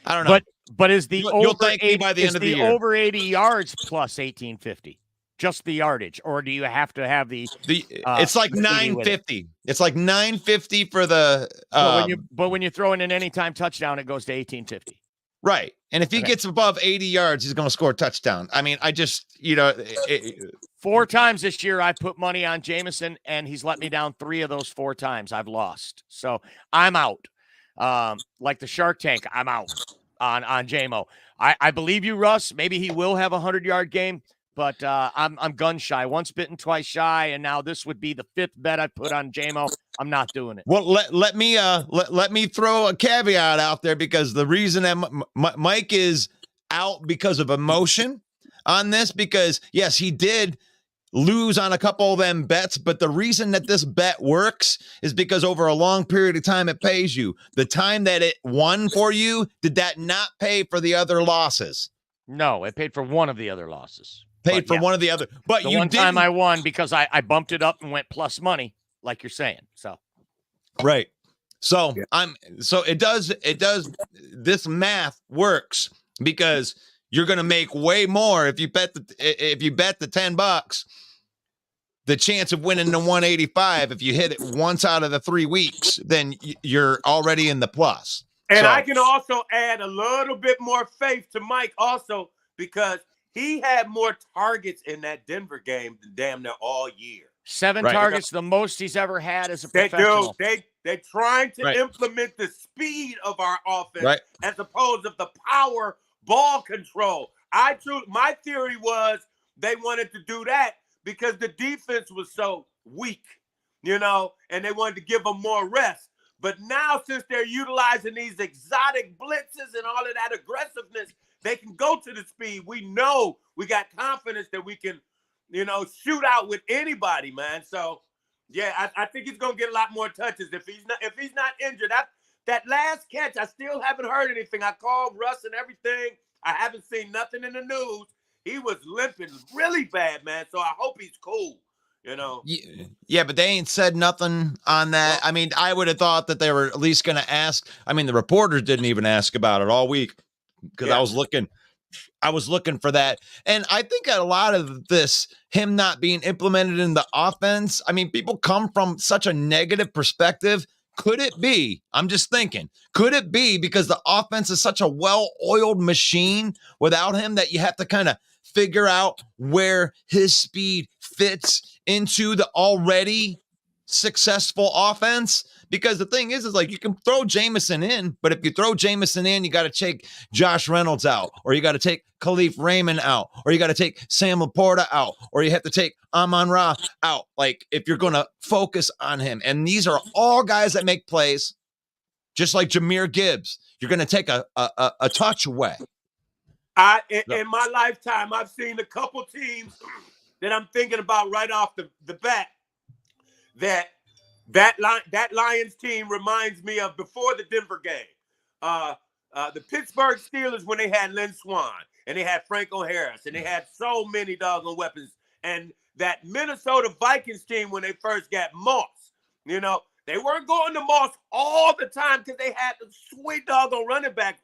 I don't know. But is the you'll thank me by the end of the year. Over 80 yards plus 1850? Just the yardage, or do you have to have the it's like 950. It's like 950 for the but when you throw in an anytime touchdown, it goes to 1850. Right. And if he gets above 80 yards, he's going to score a touchdown. I mean, I just, 4 times this year I put money on Jameson, and he's let me down 3 of those 4 times. I've lost. So I'm out. Like the Shark Tank, I'm out on JMO. I believe you, Russ. Maybe he will have a 100-yard game. But I'm gun shy. Once bitten, twice shy, and now this would be the 5th bet I put on JMO. I'm not doing it. Well, let me throw a caveat out there, because the reason that Mike is out because of emotion on this, because yes, he did lose on a couple of them bets, but the reason that this bet works is because over a long period of time it pays you. The time that it won for you, did that not pay for the other losses? No, it paid for one of the other losses. Paid for one of the other, but the you one didn't. time I won because I bumped it up and went plus money, like you're saying. So, right. So it does. This math works because you're going to make way more if you bet the $10. The chance of winning the 185 if you hit it once out of the 3 weeks, then you're already in the plus. And I can also add a little bit more faith to Mike also, because he had more targets in that Denver game than damn near all year. 7 targets, the most he's ever had as a professional. They're trying to implement the speed of our offense as opposed to the power ball control. My theory was they wanted to do that because the defense was so weak, and they wanted to give them more rest. But now, since they're utilizing these exotic blitzes and all of that aggressiveness, they can go to the speed. We know we got confidence that we can, shoot out with anybody, man. So, yeah, I think he's gonna get a lot more touches if he's not injured. That last catch, I still haven't heard anything. I called Russ and everything. I haven't seen nothing in the news. He was limping really bad, man. So I hope he's cool. Yeah, but they ain't said nothing on that. I mean, I would have thought that they were at least going to ask. I mean, the reporters didn't even ask about it all week because I was looking for that. And I think a lot of this, him not being implemented in the offense, I mean, people come from such a negative perspective. Could it be? I'm just thinking, could it be because the offense is such a well-oiled machine without him that you have to kind of figure out where his speed fits into the already successful offense? Because the thing is like you can throw Jameson in, but if you throw Jameson in, you got to take Josh Reynolds out, or you got to take Khalif Raymond out, or you got to take Sam Laporta out, or you have to take Amon-Ra out. Like if you're going to focus on him, and these are all guys that make plays, just like Jahmyr Gibbs, you're going to take a touch away. In my lifetime, I've seen a couple teams that I'm thinking about right off the bat that Lions team reminds me of before the Denver game. The Pittsburgh Steelers, when they had Lynn Swann and they had Franco Harris and they had so many doggone weapons, and that Minnesota Vikings team when they first got Moss, they weren't going to Moss all the time because they had the sweet doggone running back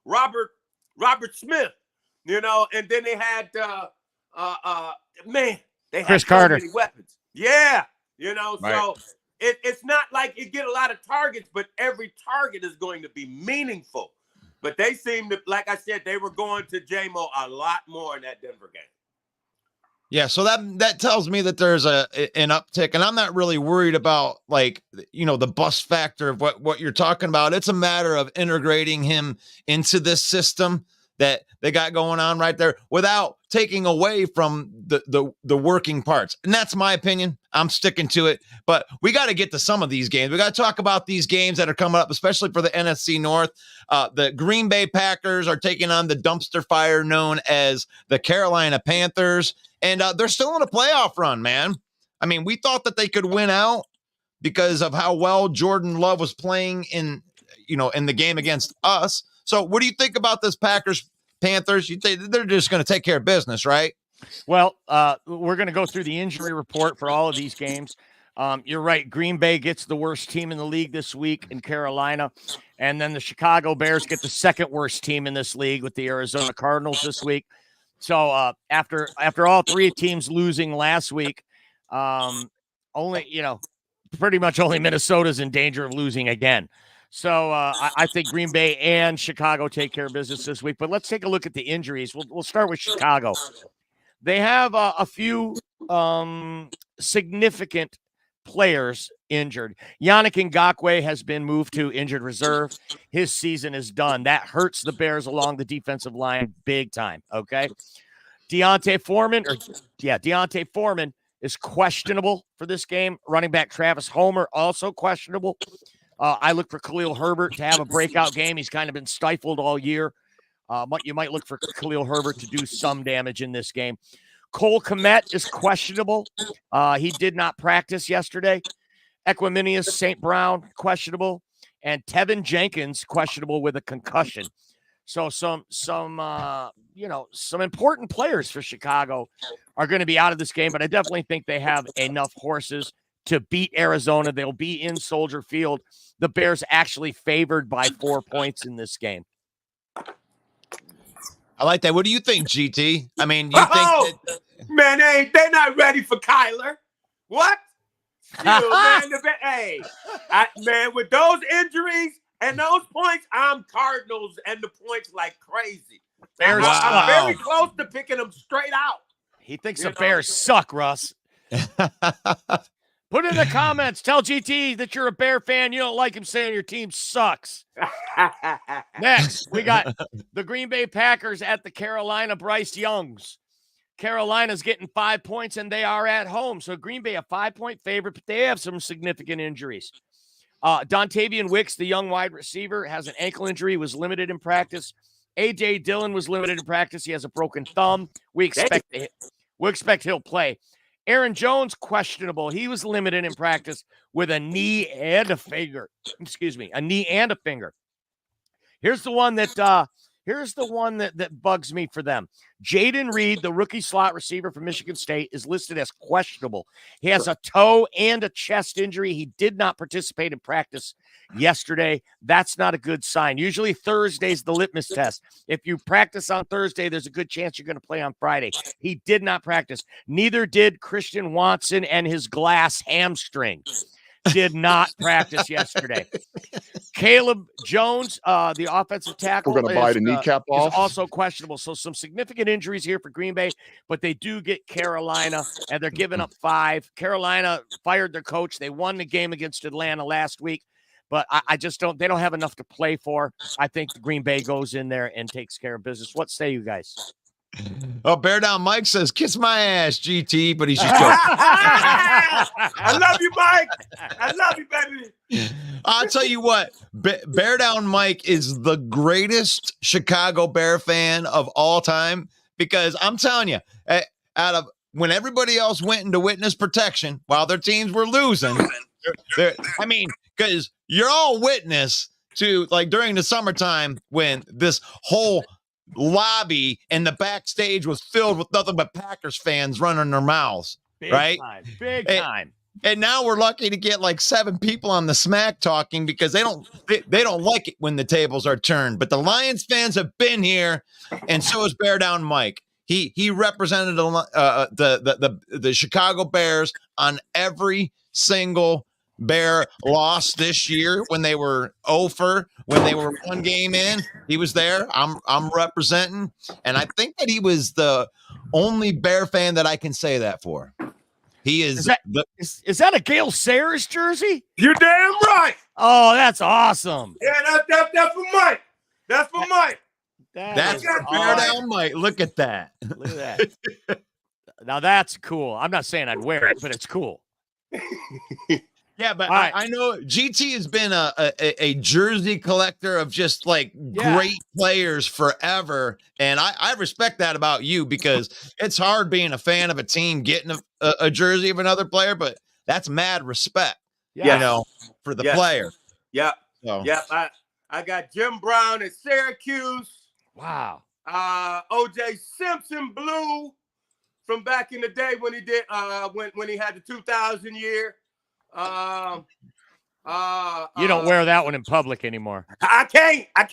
Robert Smith, and then they had they had Chris so Carter. many weapons. Yeah, Right. So it's not like you get a lot of targets, but every target is going to be meaningful. But they seem to, like I said, they were going to JMO a lot more in that Denver game. Yeah, so that tells me that there's an uptick, and I'm not really worried about the bust factor of what you're talking about. It's a matter of integrating him into this system that they got going on right there without taking away from the working parts. And that's my opinion. I'm sticking to it. But we got to get to some of these games. We got to talk about these games that are coming up, especially for the NFC North. The Green Bay Packers are taking on the dumpster fire known as the Carolina Panthers. And they're still in a playoff run, man. I mean, we thought that they could win out because of how well Jordan Love was playing in the game against us. So what do you think about this Packers-Panthers? You think they're just going to take care of business, right? Well, we're going to go through the injury report for all of these games. You're right. Green Bay gets the worst team in the league this week in Carolina. And then the Chicago Bears get the second worst team in this league with the Arizona Cardinals this week. So after all three teams losing last week, pretty much only Minnesota's in danger of losing again. So I think Green Bay and Chicago take care of business this week. But let's take a look at the injuries. We'll start with Chicago. They have a few significant players injured. Yannick Ngakoue has been moved to injured reserve. His season is done. That hurts the Bears along the defensive line big time, okay? Deontay Foreman is questionable for this game. Running back Travis Homer, also questionable. I look for Khalil Herbert to have a breakout game. He's kind of been stifled all year. You might look for Khalil Herbert to do some damage in this game. Cole Kmet is questionable. He did not practice yesterday. Equiminius St. Brown, questionable. And Tevin Jenkins, questionable with a concussion. So some important players for Chicago are going to be out of this game, but I definitely think they have enough horses to beat Arizona. They'll be in Soldier Field. The Bears actually favored by 4 points in this game. I like that. What do you think, GT? I mean, you think that... Man, they're not ready for Kyler. What? Still, man, with those injuries and those points, I'm Cardinals and the points like crazy. Bears I'm very close to picking them straight out. He thinks the Bears suck, Russ. Put in the comments. Tell GT that you're a Bear fan. You don't like him saying your team sucks. Next, we got the Green Bay Packers at the Carolina Bryce Youngs. Carolina's getting 5 points, and they are at home. So Green Bay a 5-point favorite, but they have some significant injuries. Dontavian Wicks, the young wide receiver, has an ankle injury, was limited in practice. A.J. Dillon was limited in practice. He has a broken thumb. We expect he'll play. Aaron Jones, questionable. He was limited in practice with a knee and a finger. Here's the one that bugs me for them. Jaden Reed, the rookie slot receiver from Michigan State, is listed as questionable. He has a toe and a chest injury. He did not participate in practice yesterday. That's not a good sign. Usually Thursday's the litmus test. If you practice on Thursday, there's a good chance you're going to play on Friday. He did not practice. Neither did Christian Watson and his glass hamstring. Did not practice yesterday. Caleb Jones, the offensive tackle, we're going to buy the kneecap off. Is also questionable. So some significant injuries here for Green Bay, but they do get Carolina, and they're giving up 5. Carolina fired their coach. They won the game against Atlanta last week, but I just don't. They don't have enough to play for. I think Green Bay goes in there and takes care of business. What say you guys? Oh, Bear Down Mike says, kiss my ass, GT, but he's just joking. I love you, Mike. I love you, baby. I'll tell you what, Bear Down Mike is the greatest Chicago Bear fan of all time, because I'm telling you, out of when everybody else went into witness protection while their teams were losing, because you're all witness to, like, during the summertime when this whole lobby and the backstage was filled with nothing but Packers fans running their mouths. Big time. And now we're lucky to get like 7 people on the smack talking because they don't like it when the tables are turned. But the Lions fans have been here, and so is Bear Down Mike. He represented the Chicago Bears on every single Bear loss this year when they were 0-for, when they were 1 game in. He was there. I'm representing, and I think that he was the only Bear fan that I can say that for. He is. Is that a Gale Sayers jersey? You're damn right. Oh, that's awesome. Yeah, that's for Mike. That's for Mike. That's Bear Down Mike. Look at that. Look at that. Now that's cool. I'm not saying I'd wear it, but it's cool. Yeah, but I know GT has been a jersey collector of just like great players forever. And I respect that about you, because it's hard being a fan of a team getting a jersey of another player, but that's mad respect, you know, for the player. Yeah. So. Yeah. I got Jim Brown at Syracuse. Wow. OJ Simpson blue from back in the day when he did when he had the 2000 year. You don't wear that one in public anymore. I can't. As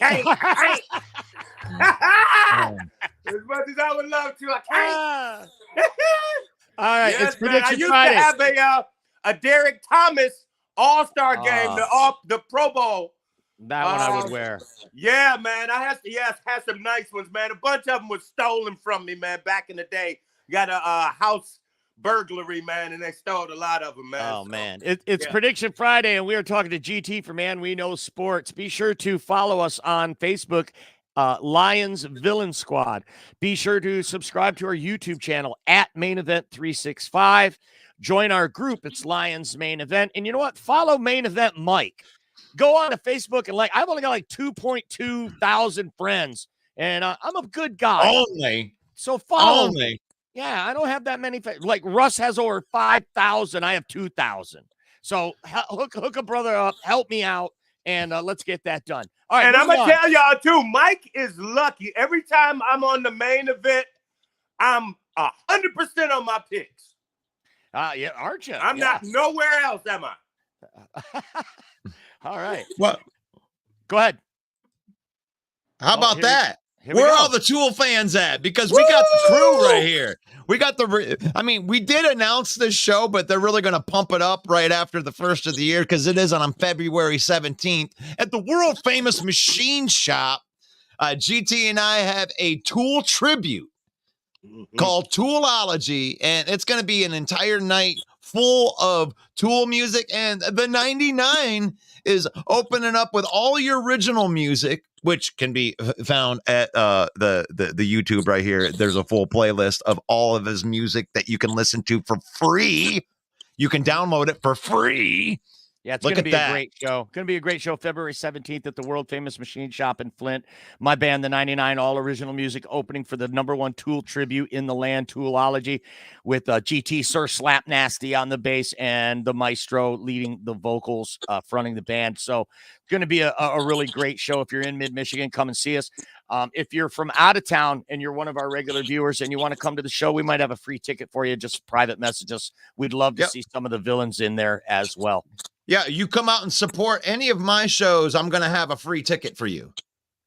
much as I would love to, I can't. All right, yes, it's Prediction man. Friday. I used to have a Derek Thomas All-Star game, the Pro Bowl. That one I would wear. Yeah, man. I had some nice ones, man. A bunch of them was stolen from me, man, back in the day. Got a house burglary, man, and they stole a lot of them, man. Oh, man. It's Prediction Friday, and we are talking to GT from Man We Know Sports. Be sure to follow us on Facebook, Lions Villain Squad. Be sure to subscribe to our YouTube channel at Main Event 365. Join our group. It's Lions Main Event. And you know what? Follow Main Event Mike. Go on to Facebook and I've only got like 2.2 thousand friends, and I'm a good guy. Only. So follow Only. me. Yeah, I don't have that many. Like Russ has over 5,000. I have 2,000. So hook a brother up, help me out, and let's get that done. All right, and I'm gonna tell y'all too, Mike is lucky. Every time I'm on the main event, I'm 100% on my picks. Yeah, aren't you? I'm not nowhere else, am I? All right. What? Go ahead. How about that? Where are all the Tool fans at? Because we got the crew right here. We got we did announce this show, but they're really going to pump it up right after the first of the year, because it is on February 17th at the world famous machine shop. GT and I have a Tool tribute called Toolology, and it's going to be an entire night full of Tool music, and the 99 is opening up with all your original music, which can be found at the YouTube right here. There's a full playlist of all of his music that you can listen to for free. You can download it for free. Yeah, it's going to be a great show. Going to be a great show February 17th at the world famous machine shop in Flint. My band, the 99, all original music, opening for the #1 Tool tribute in the land, Toolology, with GT Sir Slap Nasty on the bass and the maestro leading the vocals, fronting the band. So it's going to be a really great show. If you're in mid-Michigan, come and see us. If you're from out of town and you're one of our regular viewers and you want to come to the show, we might have a free ticket for you. Just private message us. We'd love to see some of the villains in there as well. Yeah, you come out and support any of my shows, I'm going to have a free ticket for you.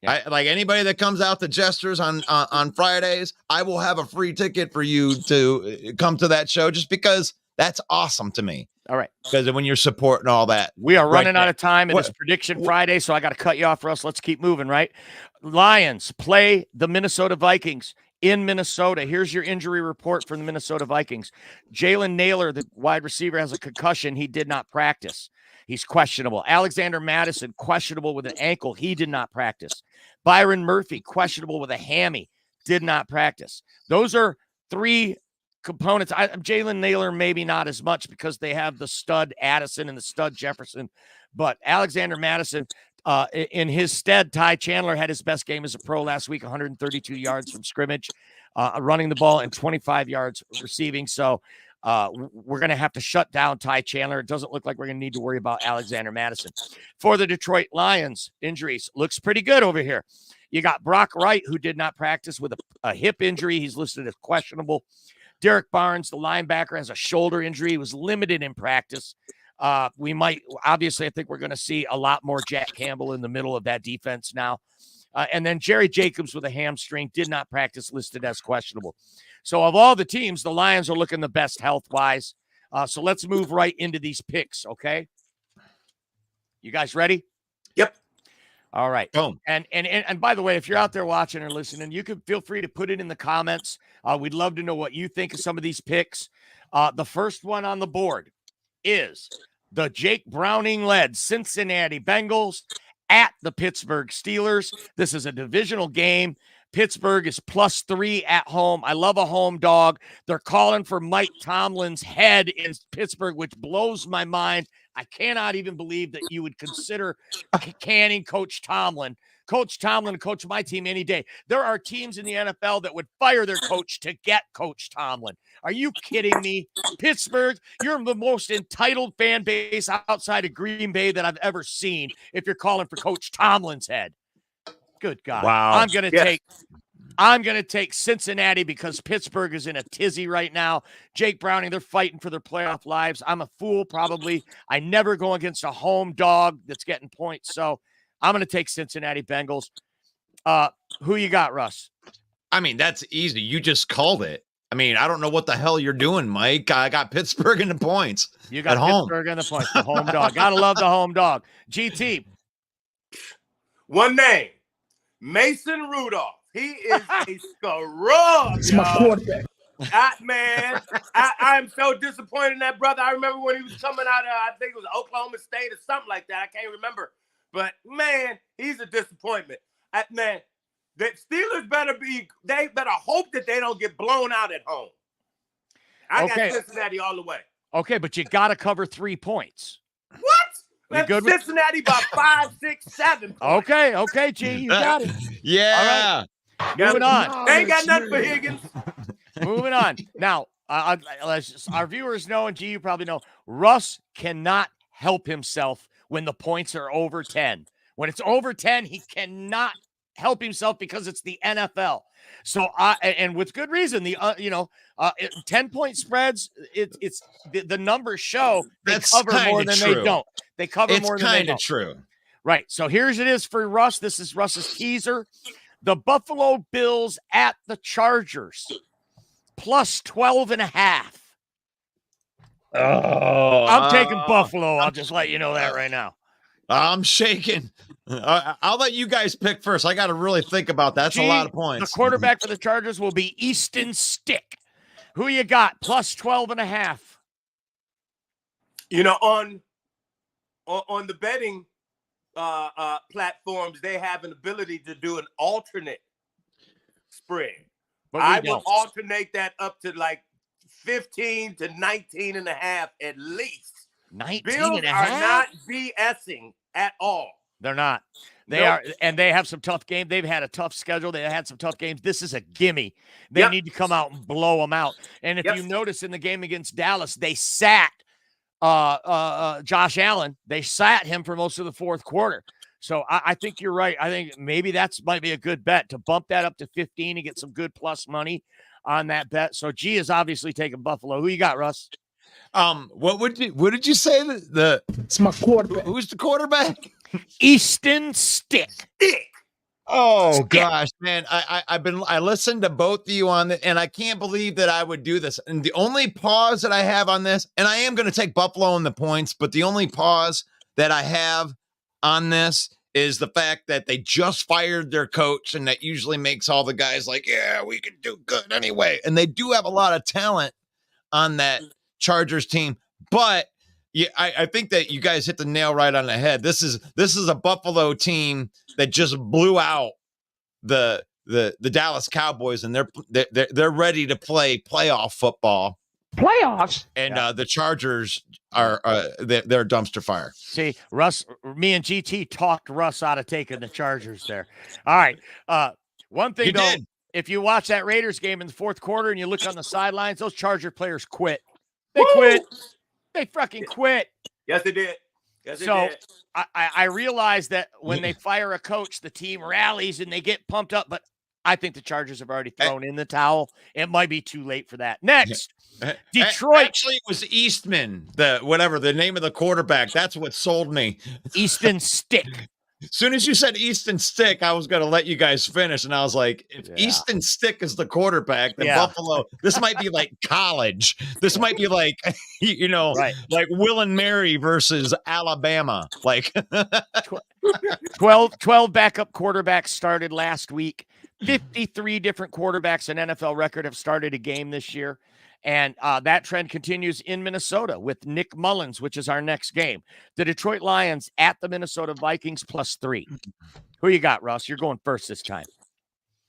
Yeah. Like anybody that comes out to Jesters on Fridays, I will have a free ticket for you to come to that show, just because that's awesome to me. All right. Because when you're supporting all that. We are running out of time. It is Prediction Friday, so I got to cut you off, Russ. Let's keep moving, right? Lions play the Minnesota Vikings in Minnesota. Here's your injury report from the Minnesota Vikings. Jalen Naylor, the wide receiver, has a concussion. He did not practice. He's questionable. Alexander Madison, questionable with an ankle. He did not practice. Byron Murphy, questionable with a hammy. Did not practice. Those are three components. Jalen Naylor, maybe not as much, because they have the stud Addison and the stud Jefferson. But Alexander Madison, in his stead, Ty Chandler had his best game as a pro last week, 132 yards from scrimmage, running the ball, and 25 yards receiving. So we're going to have to shut down Ty Chandler. It doesn't look like we're going to need to worry about Alexander Madison. For the Detroit Lions, injuries looks pretty good over here. You got Brock Wright, who did not practice with a hip injury. He's listed as questionable. Derek Barnes, the linebacker, has a shoulder injury. He was limited in practice. We might, obviously, I think we're going to see a lot more Jack Campbell in the middle of that defense now. And then Jerry Jacobs with a hamstring, did not practice, listed as questionable. So of all the teams, the Lions are looking the best health-wise. So let's move right into these picks, okay? You guys ready? Yep. All right. Boom. And by the way, if you're out there watching or listening, you can feel free to put it in the comments. We'd love to know what you think of some of these picks. The first one on the board is the Jake Browning-led Cincinnati Bengals at the Pittsburgh Steelers. This is a divisional game. Pittsburgh is +3 at home. I love a home dog. They're calling for Mike Tomlin's head in Pittsburgh, which blows my mind. I cannot even believe that you would consider canning Coach Tomlin. Coach Tomlin coach my team any day. There are teams in the NFL that would fire their coach to get Coach Tomlin. Are you kidding me? Pittsburgh, you're the most entitled fan base outside of Green Bay that I've ever seen if you're calling for Coach Tomlin's head. Good God. Wow. I'm going to take Cincinnati because Pittsburgh is in a tizzy right now. Jake Browning, they're fighting for their playoff lives. I'm a fool, probably. I never go against a home dog that's getting points. So I'm going to take Cincinnati Bengals. Who you got, Russ? I mean, that's easy. You just called it. I mean, I don't know what the hell you're doing, Mike. I got Pittsburgh in the points. You got Pittsburgh in the points, the home dog. Got to love the home dog. GT. One name. Mason Rudolph. He is a scrub. It's my quarterback. Man, I'm so disappointed in that brother. I remember when he was coming out of, I think it was Oklahoma State or something like that. I can't remember. But, man, he's a disappointment. Man, the Steelers they better hope that they don't get blown out at home. I got Cincinnati all the way. Okay, but you got to cover 3 points. What? You good Cincinnati by 5, 6, 7 points. Okay, G, you got it. Yeah. All right. Moving on. They ain't got nothing for Higgins. Moving on. Now, our viewers know, and G, you probably know, Russ cannot help himself when the points are over 10. When it's over 10, he cannot help himself because it's the NFL. So, and with good reason, 10-point spreads, it's the numbers show they cover more than they don't. They cover more than they don't. It's kind of true. Right. So here's it is for Russ. This is Russ's teaser. The Buffalo Bills at the Chargers, +12.5. Oh, I'm taking Buffalo. I'll just let you know that right now. I'm shaking. I'll let you guys pick first. I got to really think about that. That's a lot of points. The quarterback for the Chargers will be Easton Stick. Who you got? +12.5. You know, on the betting platforms, they have an ability to do an alternate spread. But I will alternate that up to like 15 to 19.5 at least. 19 Bills and a are half? not BSing at all. They're not. They are, and they have some tough games. They've had a tough schedule. They had some tough games. This is a gimme. They need to come out and blow them out. And if you notice in the game against Dallas, they sat Josh Allen. They sat him for most of the fourth quarter. So I think you're right. I think maybe might be a good bet to bump that up to 15 and get some good plus money on that bet. So G is obviously taking Buffalo. Who you got, Russ? What did you say? It's my quarterback. Who's the quarterback? Easton Stick. Oh gosh, man. I listened to both of you on it, and I can't believe that I would do this. And the only pause that I have on this, and I am going to take Buffalo in the points, but the only pause that I have on this is the fact that they just fired their coach, and that usually makes all the guys like, yeah, we can do good anyway. And they do have a lot of talent on that Chargers team, but yeah, I think that you guys hit the nail right on the head. This is a Buffalo team that just blew out the Dallas Cowboys, and they're ready to play playoff football. Playoffs. And the Chargers are they're dumpster fire. See, Russ, me and GT talked Russ out of taking the Chargers there. All right. One thing though, if you watch that Raiders game in the fourth quarter and you look on the sidelines, those Charger players quit. They quit. They fucking quit. Yes, they did. Yes, they did. I realize that when they fire a coach, the team rallies and they get pumped up, but I think the Chargers have already thrown in the towel. It might be too late for that. Next, Detroit. Actually, it was Eastman, the name of the quarterback. That's what sold me. Easton Stick. As soon as you said Easton Stick, I was going to let you guys finish. And I was like, if Easton Stick is the quarterback, then Buffalo, this might be like college. This might be like, like Will and Mary versus Alabama. Like 12 backup quarterbacks started last week. 53 different quarterbacks in NFL record have started a game this year. And that trend continues in Minnesota with Nick Mullins, which is our next game. The Detroit Lions at the Minnesota Vikings +3. Who you got, Russ? You're going first this time.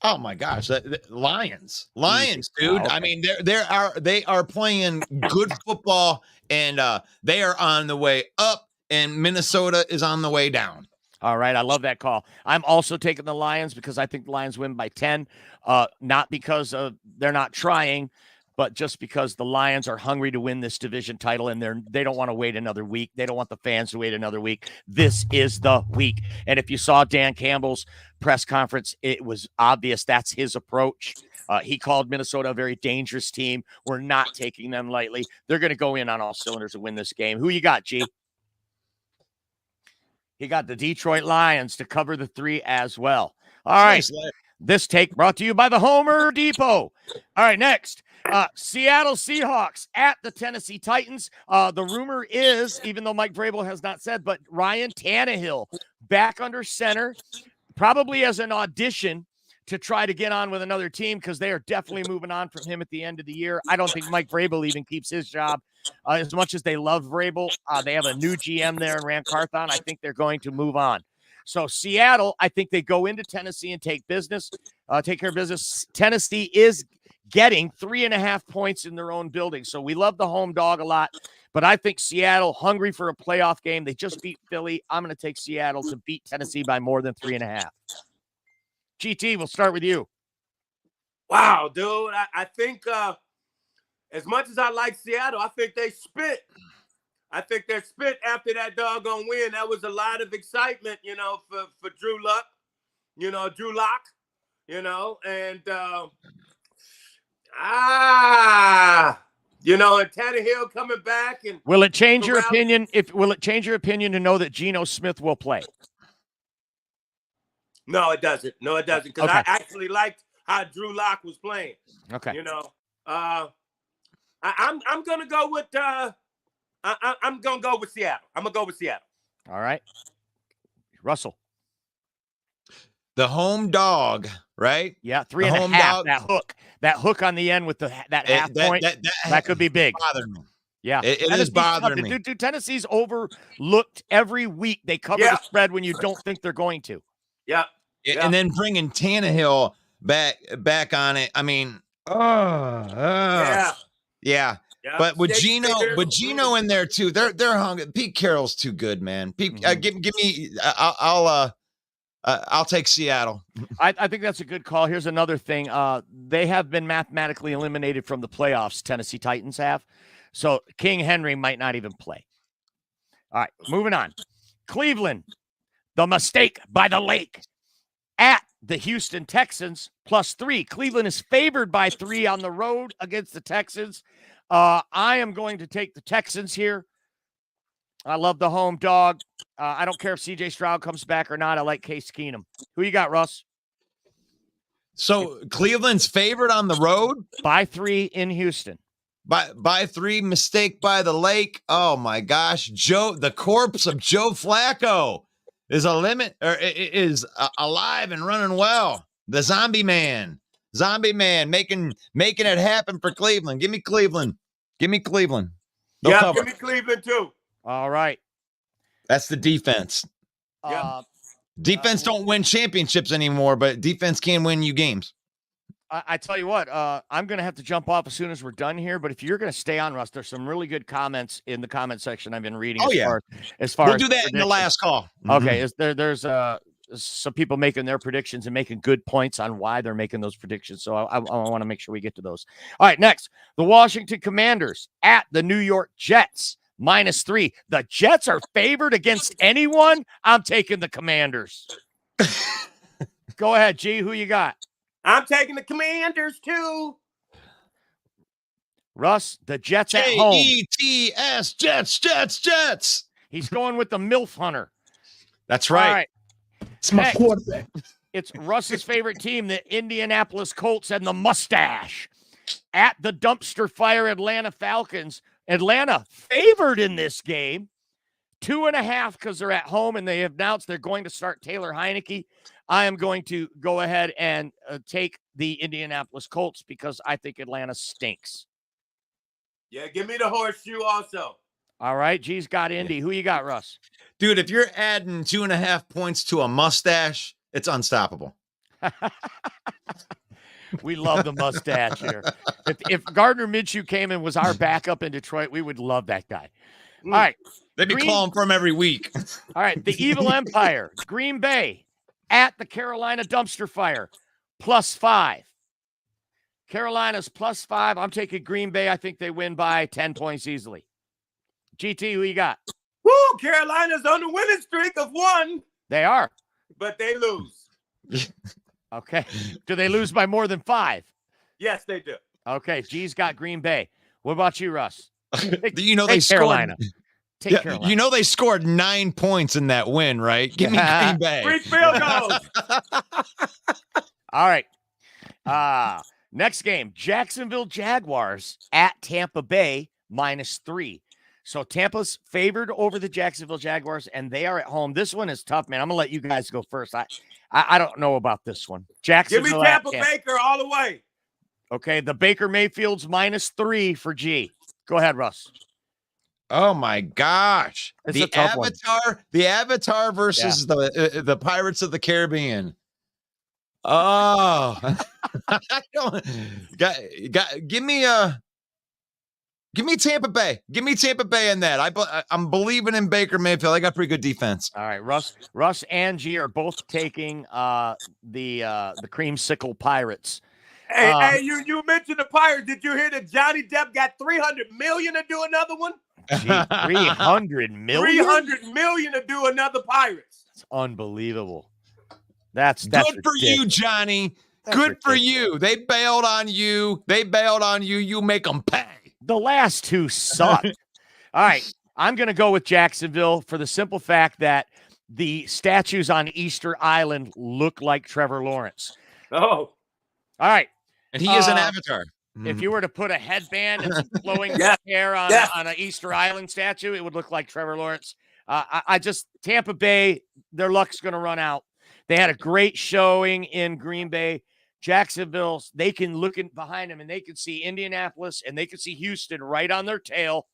Oh my gosh, Lions, dude. Okay. I mean, they are playing good football, and they are on the way up, and Minnesota is on the way down. All right, I love that call. I'm also taking the Lions because I think the Lions win by 10, not because they're not trying, but just because the Lions are hungry to win this division title, and they don't want to wait another week. They don't want the fans to wait another week. This is the week. And if you saw Dan Campbell's press conference, it was obvious that's his approach. He called Minnesota a very dangerous team. We're not taking them lightly. They're going to go in on all cylinders and win this game. Who you got, G? He got the Detroit Lions to cover the 3 as well. All right. This take brought to you by the Homer Depot. All right, next. Seattle Seahawks at the Tennessee Titans. The rumor is, even though Mike Vrabel has not said, but Ryan Tannehill back under center, probably as an audition to try to get on with another team because they are definitely moving on from him at the end of the year. I don't think Mike Vrabel even keeps his job. As much as they love Vrabel, they have a new GM there in Ran Carthon. I think they're going to move on. So Seattle, I think they go into Tennessee and take care of business. Tennessee is getting 3.5 points in their own building. So we love the home dog a lot, but I think Seattle hungry for a playoff game. They just beat Philly. I'm going to take Seattle to beat Tennessee by more than 3.5. GT, we'll start with you. Wow, dude. I think as much as I like Seattle, I think they spit. I think they're spit after that doggone win. That was a lot of excitement, for Drew Lock, and and Tannehill coming back. And will it change your opinion? Will it change your opinion to know that Geno Smith will play? No, it doesn't. Because I actually liked how Drew Lock was playing. Okay. I'm gonna go with I'm gonna go with Seattle. I'm gonna go with Seattle. All right, Russell. The home dog, right? Yeah, 3.5. That hook on the end with that half point. That could be big. Bothered me. Yeah, it is bothering me. Dude, Tennessee's overlooked every week. They cover the spread when you don't think they're going to. Yeah. And then bringing Tannehill back on it. I mean, yeah. But with Geno in there too, they're hungry. Pete Carroll's too good, man. Pete, give me. I'll take Seattle. I think that's a good call. Here's another thing. They have been mathematically eliminated from the playoffs. Tennessee Titans have, so King Henry might not even play. All right, moving on. Cleveland, the mistake by the lake at the Houston Texans +3. Cleveland is favored by 3 on the road against the Texans. I am going to take the Texans here. I love the home dog. I don't care if CJ Stroud comes back or not. I like Case Keenum. Who you got, Russ? So Cleveland's favored on the road by 3 in Houston. By 3, mistake by the lake. Oh my gosh, the corpse of Joe Flacco is is alive and running well. The zombie man making it happen for Cleveland. Give me Cleveland. Give me Cleveland. Give me Cleveland too. All right. That's the defense. Defense don't win championships anymore, but defense can win you games. I tell you what, I'm going to have to jump off as soon as we're done here. But if you're going to stay on, Russ, there's some really good comments in the comment section I've been reading. As far we'll as do that in the last call. Okay, there's some people making their predictions and making good points on why they're making those predictions. So I want to make sure we get to those. All right, next, the Washington Commanders at the New York Jets -3. The Jets are favored against anyone. I'm taking the Commanders. Go ahead, G. Who you got? I'm taking the Commanders too. Russ, the Jets at home. Jets. He's going with the MILF Hunter. That's right. All right. It's my Next. quarterback. It's Russ's favorite team, the Indianapolis Colts and the mustache at the dumpster fire Atlanta Falcons. Atlanta favored in this game, 2.5 because they're at home and they have announced they're going to start Taylor Heineke. I am going to go ahead and take the Indianapolis Colts because I think Atlanta stinks. Yeah, give me the horseshoe also. All right, G's got Indy. Who you got, Russ? Dude, if you're adding 2.5 points to a mustache, it's unstoppable. We love the mustache here. If Gardner Minshew came and was our backup in Detroit, we would love that guy. All right. They'd be calling for him every week. All right. The Evil Empire, Green Bay at the Carolina dumpster fire, +5. Carolina's +5. I'm taking Green Bay. I think they win by 10 points easily. GT, who you got? Woo! Carolina's on the winning streak of 1. They are. But they lose. Okay. Do they lose by more than 5? Yes, they do. Okay. G's got Green Bay. What about you, Russ? They Carolina. scored. Take Carolina. You know they scored 9 points in that win, right? Give me Green Bay. 3 field goals. All right. Next game, Jacksonville Jaguars at Tampa Bay, -3. So Tampa's favored over the Jacksonville Jaguars, and they are at home. This one is tough, man. I'm gonna let you guys go first. I don't know about this one. Jacksonville. Give me Tampa Baker all the way. Okay, the Baker Mayfield's -3 for G. Go ahead, Russ. Oh my gosh. It's a tough one. The Avatar versus the Pirates of the Caribbean. Oh. I don't give me Tampa Bay. Give me Tampa Bay in that. I'm believing in Baker Mayfield. I got pretty good defense. All right, Russ and G are both taking the creamsicle Pirates. Hey, you mentioned the Pirates. Did you hear that Johnny Depp got $300 million to do another one? Gee, $300 million? $300 million to do another Pirates. It's unbelievable. That's good for ridiculous. you, Johnny. That's good ridiculous. for you. They bailed on you. You make them pay. The last two sucked. All right, I'm going to go with Jacksonville for the simple fact that the statues on Easter Island look like Trevor Lawrence. Oh. All right. And he is an avatar. If you were to put a headband and some flowing hair on an Easter Island statue, it would look like Trevor Lawrence. Tampa Bay, their luck's going to run out. They had a great showing in Green Bay. Jacksonville, they can look in behind them and they can see Indianapolis and they can see Houston right on their tail.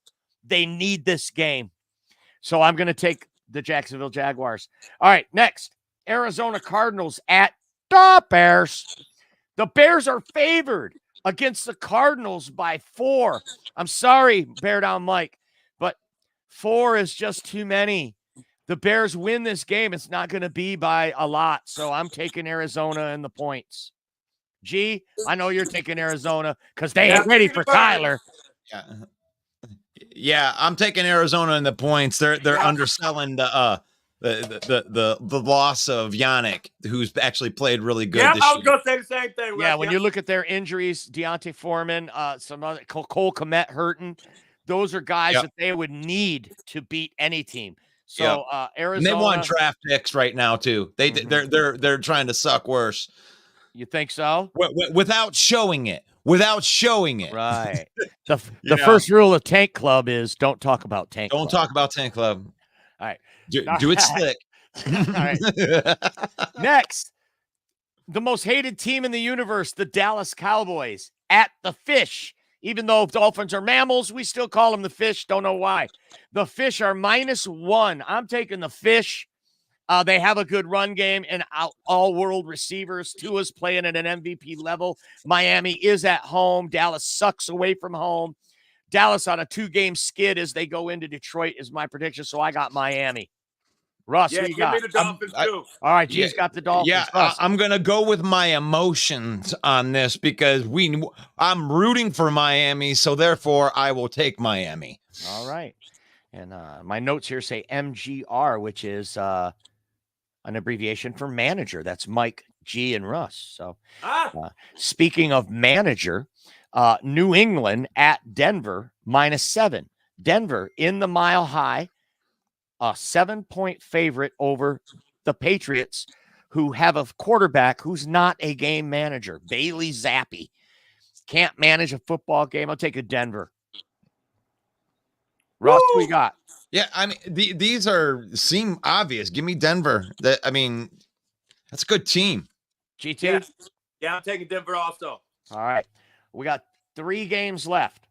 They need this game. So I'm going to take the Jacksonville Jaguars. All right, next, Arizona Cardinals at the Bears. The Bears are favored against the Cardinals by 4. I'm sorry, Bear Down Mike, but 4 is just too many. The Bears win this game. It's not going to be by a lot. So I'm taking Arizona and the points. G, I know you're taking Arizona because they ain't ready for Kyler. Yeah, I'm taking Arizona in the points. They're underselling the loss of Yannick, who's actually played really good. Yeah, this I was year. gonna say the same thing. Yeah, when you look at their injuries, Deontay Foreman, some other Cole Kmet hurting, those are guys that they would need to beat any team. So Arizona, and they want draft picks right now too. They're trying to suck worse. You think so? Without showing it. Right. The first rule of Tank Club is don't talk about Tank Club. Don't talk about Tank Club. All right. Do it slick. All right. Next, the most hated team in the universe, the Dallas Cowboys at the Fish. Even though dolphins are mammals, we still call them the Fish. Don't know why. The Fish are -1. I'm taking the Fish. They have a good run game and all-world receivers. Tua's playing at an MVP level. Miami is at home. Dallas sucks away from home. Dallas on a 2-game skid as they go into Detroit is my prediction, so I got Miami. Russ, who you got? Give me the Dolphins too. All right, G's got the Dolphins. Yeah, I'm going to go with my emotions on this because I'm rooting for Miami, so therefore I will take Miami. All right. And my notes here say MGR, which is an abbreviation for manager. That's Mike, G, and Russ. So speaking of manager, New England at Denver, -7. Denver in the Mile High, a 7-point favorite over the Patriots, who have a quarterback who's not a game manager. Bailey Zappi can't manage a football game. I'll take a Denver. Russ, what we got? Yeah, I mean, these seem obvious. Give me Denver. That's a good team. GT? Yeah, I'm taking Denver also. All right. We got 3 games left.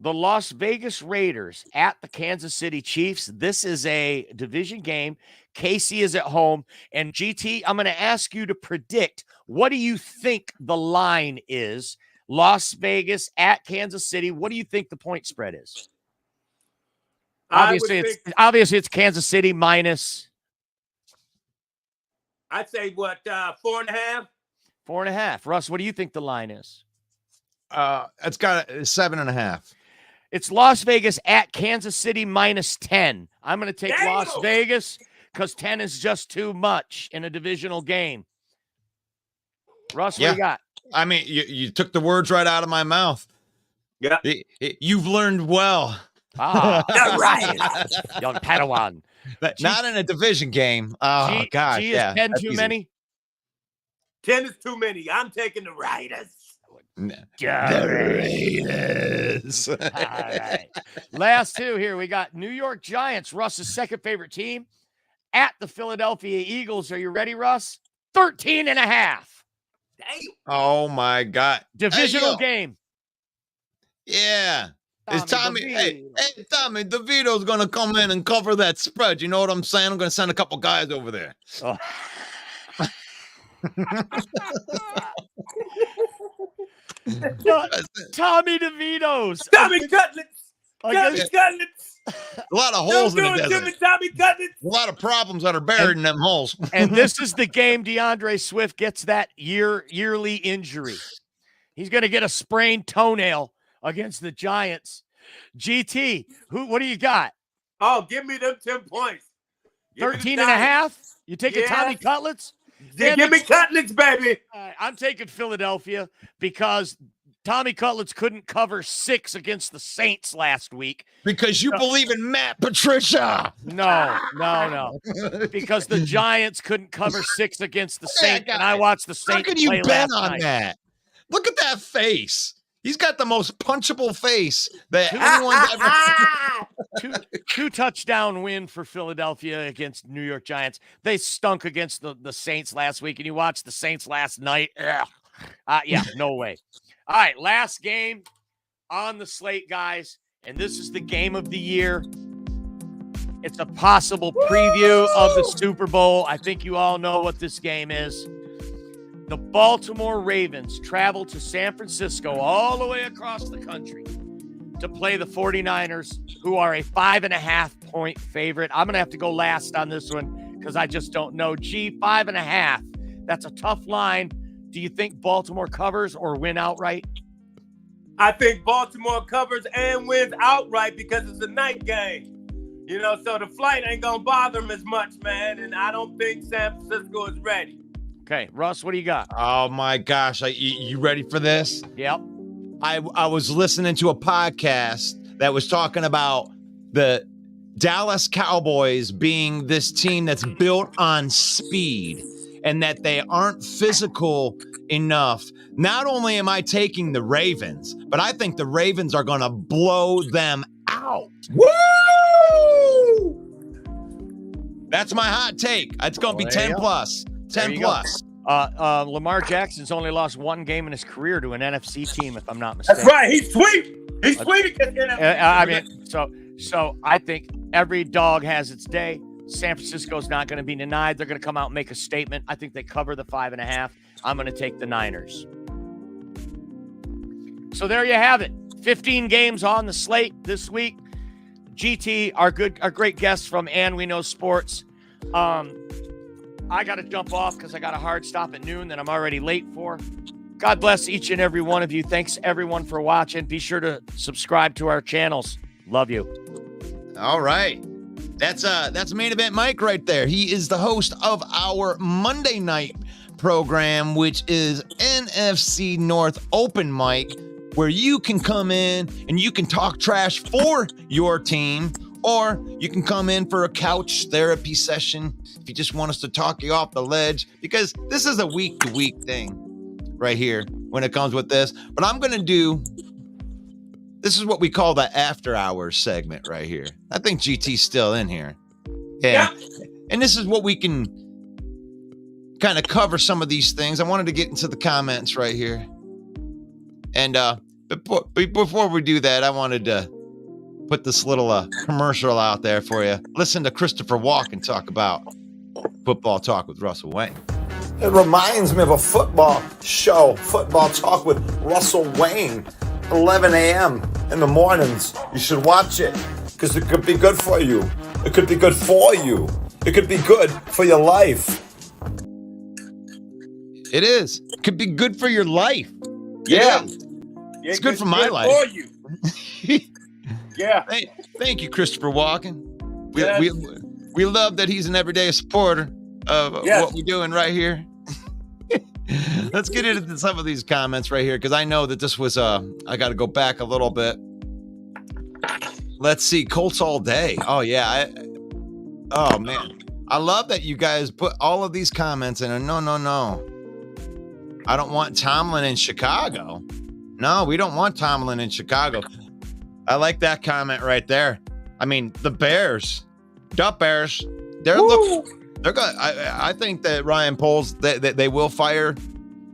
The Las Vegas Raiders at the Kansas City Chiefs. This is a division game. Casey is at home. And GT, I'm going to ask you to predict, what do you think the line is? Las Vegas at Kansas City. What do you think the point spread is? Obviously it's Kansas City minus. I'd say 4.5? 4.5. Russ, what do you think the line is? It's got 7.5. It's Las Vegas at Kansas City minus 10. I'm going to take Las Vegas because 10 is just too much in a divisional game. Russ, what do you got? I mean, you took the words right out of my mouth. Yeah. You've learned well. Right. Young Padawan. But not in a division game. Oh, God. Is 10 too many? 10 is too many. I'm taking the Raiders. The Raiders. All right. Last 2 here. We got New York Giants, Russ's second favorite team, at the Philadelphia Eagles. Are you ready, Russ? 13.5. Damn. Oh, my God. Divisional game. Yeah. It's Tommy. Hey, Tommy DeVito's going to come in and cover that spread. You know what I'm saying? I'm going to send a couple guys over there. Oh. Tommy DeVito's. Tommy Cutlets. Tommy Cutlets. A lot of holes in the desert. Tommy Cutlets. A lot of problems that are buried in them holes. And this is the game DeAndre Swift gets that yearly injury. He's going to get a sprained toenail against the Giants. GT, what do you got? Oh, give me them 10 points. 13.5? You taking Tommy Cutlets? Give me Cutlets, baby. I'm taking Philadelphia because Tommy Cutlets couldn't cover 6 against the Saints last week. Because you believe in Matt Patricia. No. Because the Giants couldn't cover 6 against the Saints, and I watched the Saints. How can you bet on that? Look at that face. He's got the most punchable face that anyone's ever. Two touchdown win for Philadelphia against New York Giants. They stunk against the Saints last week, and you watched the Saints last night. Yeah, no way. All right, last game on the slate, guys, and this is the game of the year. It's a possible preview of the Super Bowl. I think you all know what this game is. The Baltimore Ravens travel to San Francisco all the way across the country to play the 49ers, who are a 5.5-point favorite. I'm going to have to go last on this one because I just don't know. 5.5. That's a tough line. Do you think Baltimore covers or win outright? I think Baltimore covers and wins outright because it's a night game. So the flight ain't going to bother them as much, man. And I don't think San Francisco is ready. Okay, Russ, what do you got? Oh, my gosh. You ready for this? Yep. I was listening to a podcast that was talking about the Dallas Cowboys being this team that's built on speed and that they aren't physical enough. Not only am I taking the Ravens, but I think the Ravens are going to blow them out. Woo! That's my hot take. It's going to be 10 plus. 10 plus. Lamar Jackson's only lost 1 game in his career to an NFC team, if I'm not mistaken. That's right. He's sweet. He's sweet against NFC. So I think every dog has its day. San Francisco's not going to be denied. They're going to come out and make a statement. I think they cover the 5.5. I'm going to take the Niners. So there you have it. 15 games on the slate this week. GT, our great guest from And We Know Sports. I got to jump off because I got a hard stop at noon that I'm already late for. God bless each and every one of you. Thanks, everyone, for watching. Be sure to subscribe to our channels. Love you. All right. That's Main Event Mike right there. He is the host of our Monday night program, which is NFC North Open Mic, where you can come in and you can talk trash for your team, Or you can come in for a couch therapy session if you just want us to talk you off the ledge, because this is a week-to-week thing right here when it comes with this. But I'm going to do, this is what we call the after hours segment right here. I think GT's still in here. Yeah. And this is what we can kind of cover some of these things. I wanted to get into the comments right here. And before we do that, I wanted to put this little commercial out there for you. Listen to Christopher Walken talk about football talk with Russell Wayne. It reminds me of a football show, Football Talk with Russell Wayne, 11 a.m. in the mornings. You should watch it because it could be good for you. It could be good for you. It could be good for your life. It is. It could be good for your life. Yeah. It's good for my life. For you. Yeah. Thank you, Christopher Walken. We love that he's an everyday supporter of what we're doing right here. Let's get into some of these comments right here, because I know that this was I got to go back a little bit. Let's see. Colts all day. Oh yeah. Oh man. I love that you guys put all of these comments in. No. I don't want Tomlin in Chicago. No, we don't want Tomlin in Chicago. I like that comment right there. I mean, the Bears, they're good. I think that Ryan Poles, they will fire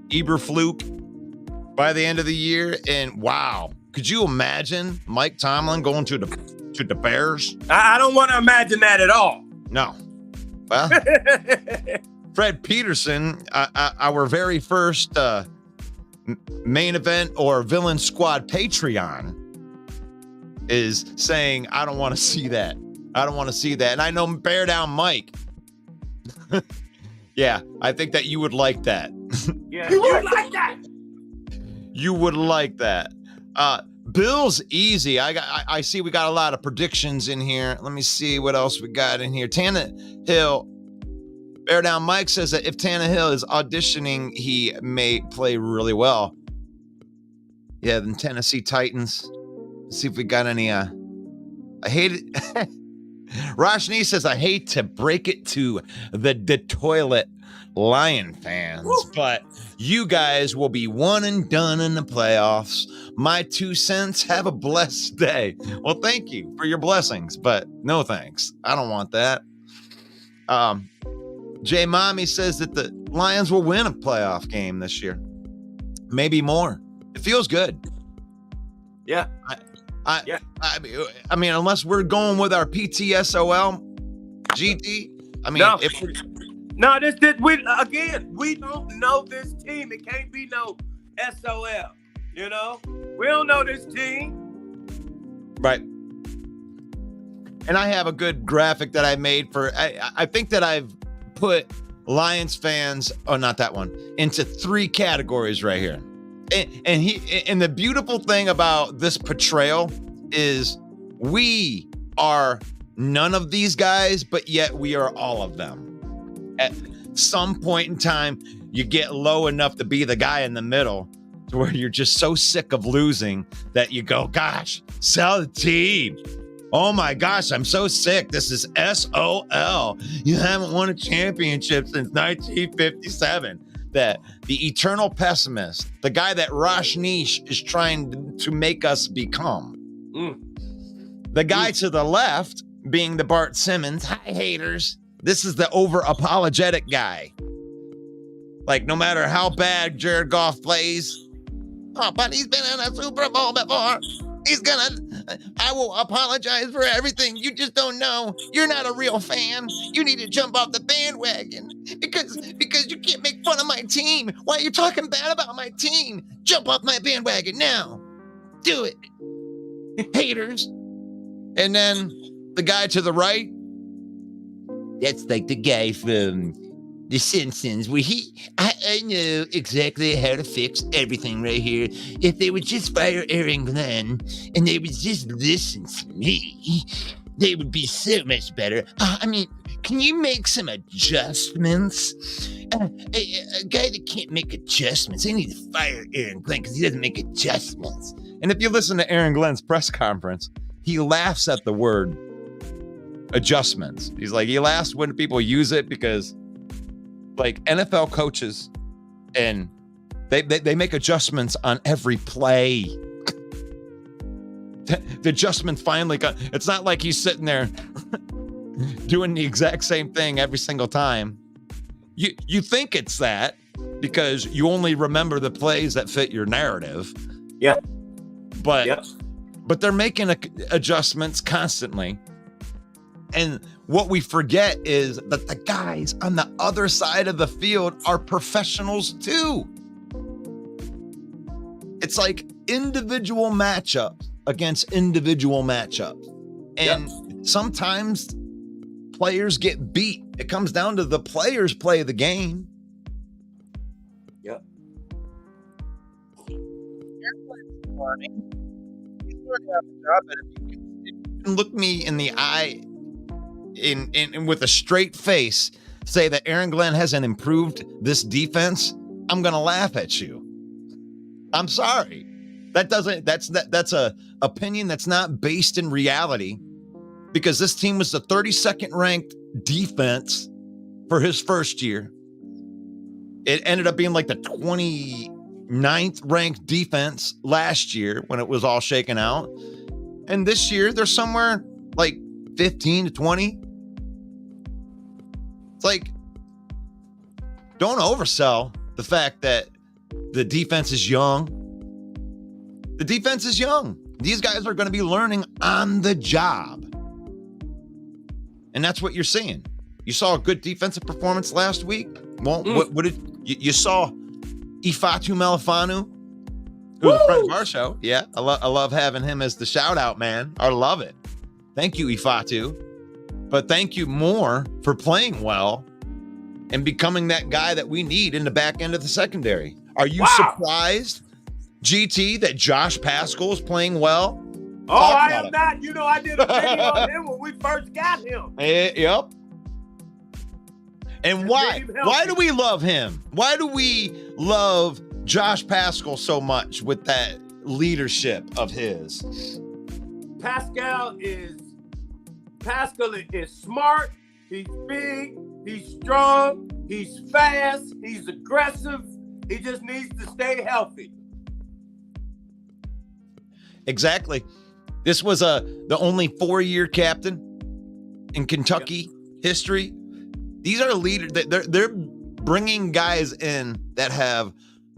Eberflus by the end of the year. And wow, could you imagine Mike Tomlin going to the Bears? I don't want to imagine that at all. No. Well, Fred Peterson, our very first main event or villain squad Patreon, is saying, I don't want to see that. I don't want to see that. And I know Bear Down Mike. Yeah, I think that you would like that. Yeah, you would like that. You would like that. Bills easy. I see we got a lot of predictions in here. Let me see what else we got in here. Tannehill. Bear Down Mike says that if Tannehill is auditioning, he may play really well. Yeah, then Tennessee Titans. Let's see if we got any. I hate it. Roshni says, I hate to break it to the toilet Lion fans, but you guys will be one and done in the playoffs. My 2 cents. Have a blessed day. Well, thank you for your blessings, but no thanks. I don't want that. Jay Mommy says that the Lions will win a playoff game this year. Maybe more. It feels good. Yeah. I mean, unless we're going with our PTSOL GT. I mean, we don't know this team. It can't be no SOL. You know, we don't know this team. Right. And I have a good graphic that I made for. I think that I've put Lions fans, not that one, into 3 categories right here. And the beautiful thing about this portrayal is we are none of these guys, but yet we are all of them. At some point in time, you get low enough to be the guy in the middle to where you're just so sick of losing that you go, gosh, sell the team. Oh my gosh, I'm so sick. This is SOL. You haven't won a championship since 1957. That the eternal pessimist, the guy that Rajneesh is trying to make us become. The guy to the left being the Bart Simmons. Hi, haters. This is the over-apologetic guy. Like, no matter how bad Jared Goff plays, but he's been in a Super Bowl before. I will apologize for everything. You just don't know. You're not a real fan. You need to jump off the bandwagon because you can't make fun of my team. Why are you talking bad about my team? Jump off my bandwagon now. Do it. Haters. And then the guy to the right, that's like the guy from The Simpsons, where I know exactly how to fix everything right here. If they would just fire Aaron Glenn and they would just listen to me, they would be so much better. I mean, can you make some adjustments? A guy that can't make adjustments, they need to fire Aaron Glenn because he doesn't make adjustments. And if you listen to Aaron Glenn's press conference, he laughs at the word adjustments. He's like, he asked when people use it because like NFL coaches and they make adjustments on every play. The adjustment finally got, it's not like he's sitting there doing the exact same thing every single time. You think it's that because you only remember the plays that fit your narrative. Yeah. But they're making adjustments constantly. And what we forget is that the guys on the other side of the field are professionals too. It's like individual matchups against individual matchups. And sometimes players get beat. It comes down to the players play the game. Yep. He's learning on the job, and if you can look me in the eye in with a straight face, say that Aaron Glenn hasn't improved this defense, I'm gonna laugh at you. I'm sorry. That's a opinion that's not based in reality, because this team was the 32nd ranked defense for his first year. It ended up being like the 29th ranked defense last year when it was all shaken out. And this year they're somewhere like 15 to 20. It's like, don't oversell the fact that the defense is young. The defense is young. These guys are going to be learning on the job. And that's what you're seeing. You saw a good defensive performance last week. Well, what did you saw? Ifeatu Melifonwu, who's a friend of our show. Yeah, I love having him as the shout out man. I love it. Thank you, Ifeatu. But thank you more for playing well and becoming that guy that we need in the back end of the secondary. Are you surprised, GT, that Josh Paschal is playing well? Oh, I am not. You know, I did a video on him when we first got him. Yep. And why? Why do we love him? Why do we love Josh Paschal so much with that leadership of his? Paschal is smart. He's big. He's strong. He's fast. He's aggressive. He just needs to stay healthy. Exactly. This was the only 4-year captain in Kentucky history. These are leaders. They're bringing guys in that have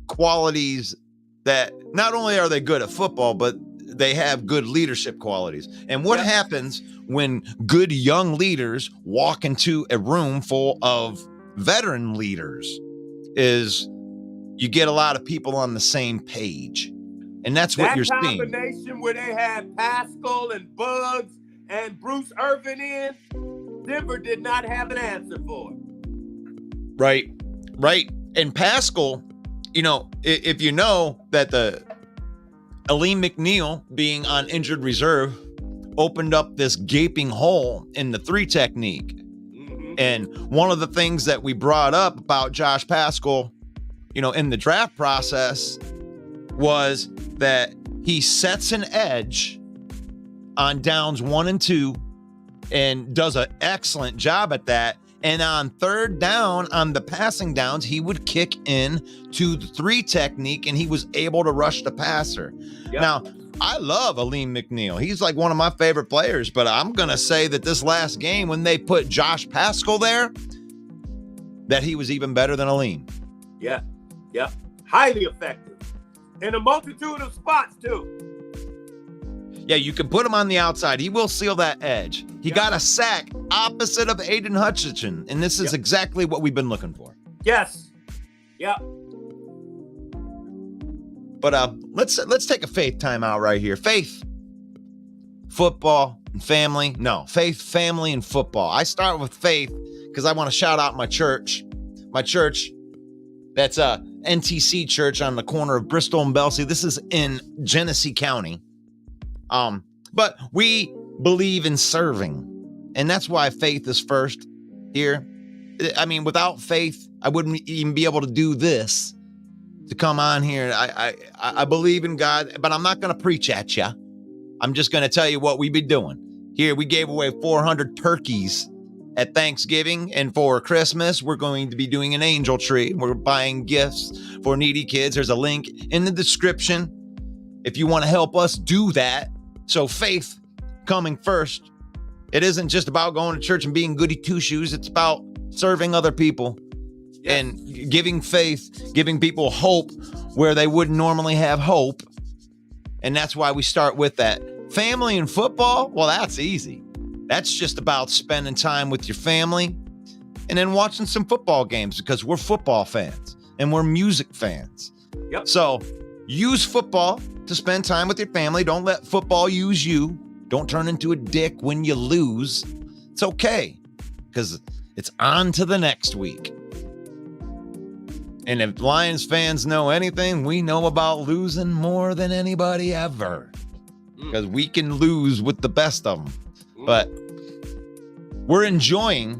qualities that not only are they good at football, but they have good leadership qualities. And what happens when good young leaders walk into a room full of veteran leaders is you get a lot of people on the same page. And that's what you're seeing. That combination where they had Paschal and Bugs and Bruce Irvin in, Denver did not have an answer for it. Right. And Paschal, you know, if you know that the Aleem McNeil being on injured reserve opened up this gaping hole in the 3 technique. Mm-hmm. And one of the things that we brought up about Josh Paschal, you know, in the draft process was that he sets an edge on downs 1 and 2 and does an excellent job at that. And on 3rd down, on the passing downs, he would kick in to the 3 technique and he was able to rush the passer. Yep. Now, I love Aleem McNeil. He's like one of my favorite players, but I'm going to say that this last game, when they put Josh Paschal there, that he was even better than Aleem. Yeah. Highly effective. In a multitude of spots, too. Yeah, you can put him on the outside. He will seal that edge. He got a sack opposite of Aiden Hutchinson, and this is exactly what we've been looking for. Yes. Yep. But let's take a faith timeout right here. Faith, football, and family. No, faith, family, and football. I start with faith because I want to shout out my church. My church, that's a NTC church on the corner of Bristol and Belsey. This is in Genesee County. But we believe in serving, and that's why faith is first here. I mean, without faith, I wouldn't even be able to do this, to come on here. I believe in God, but I'm not going to preach at you. I'm just going to tell you what we be doing. Here, we gave away 400 turkeys at Thanksgiving, and for Christmas, we're going to be doing an angel tree. We're buying gifts for needy kids. There's a link in the description if you want to help us do that. So faith coming first. It isn't just about going to church and being goody two-shoes. It's about serving other people and giving faith, giving people hope where they wouldn't normally have hope. And that's why we start with that. Family and football, well, that's easy. That's just about spending time with your family and then watching some football games because we're football fans and we're music fans. Yep. So use football to spend time with your family. Don't let football use you. Don't turn into a dick when you lose. It's okay because it's on to the next week. And if Lions fans know anything, we know about losing more than anybody ever. Because we can lose with the best of them. But we're enjoying.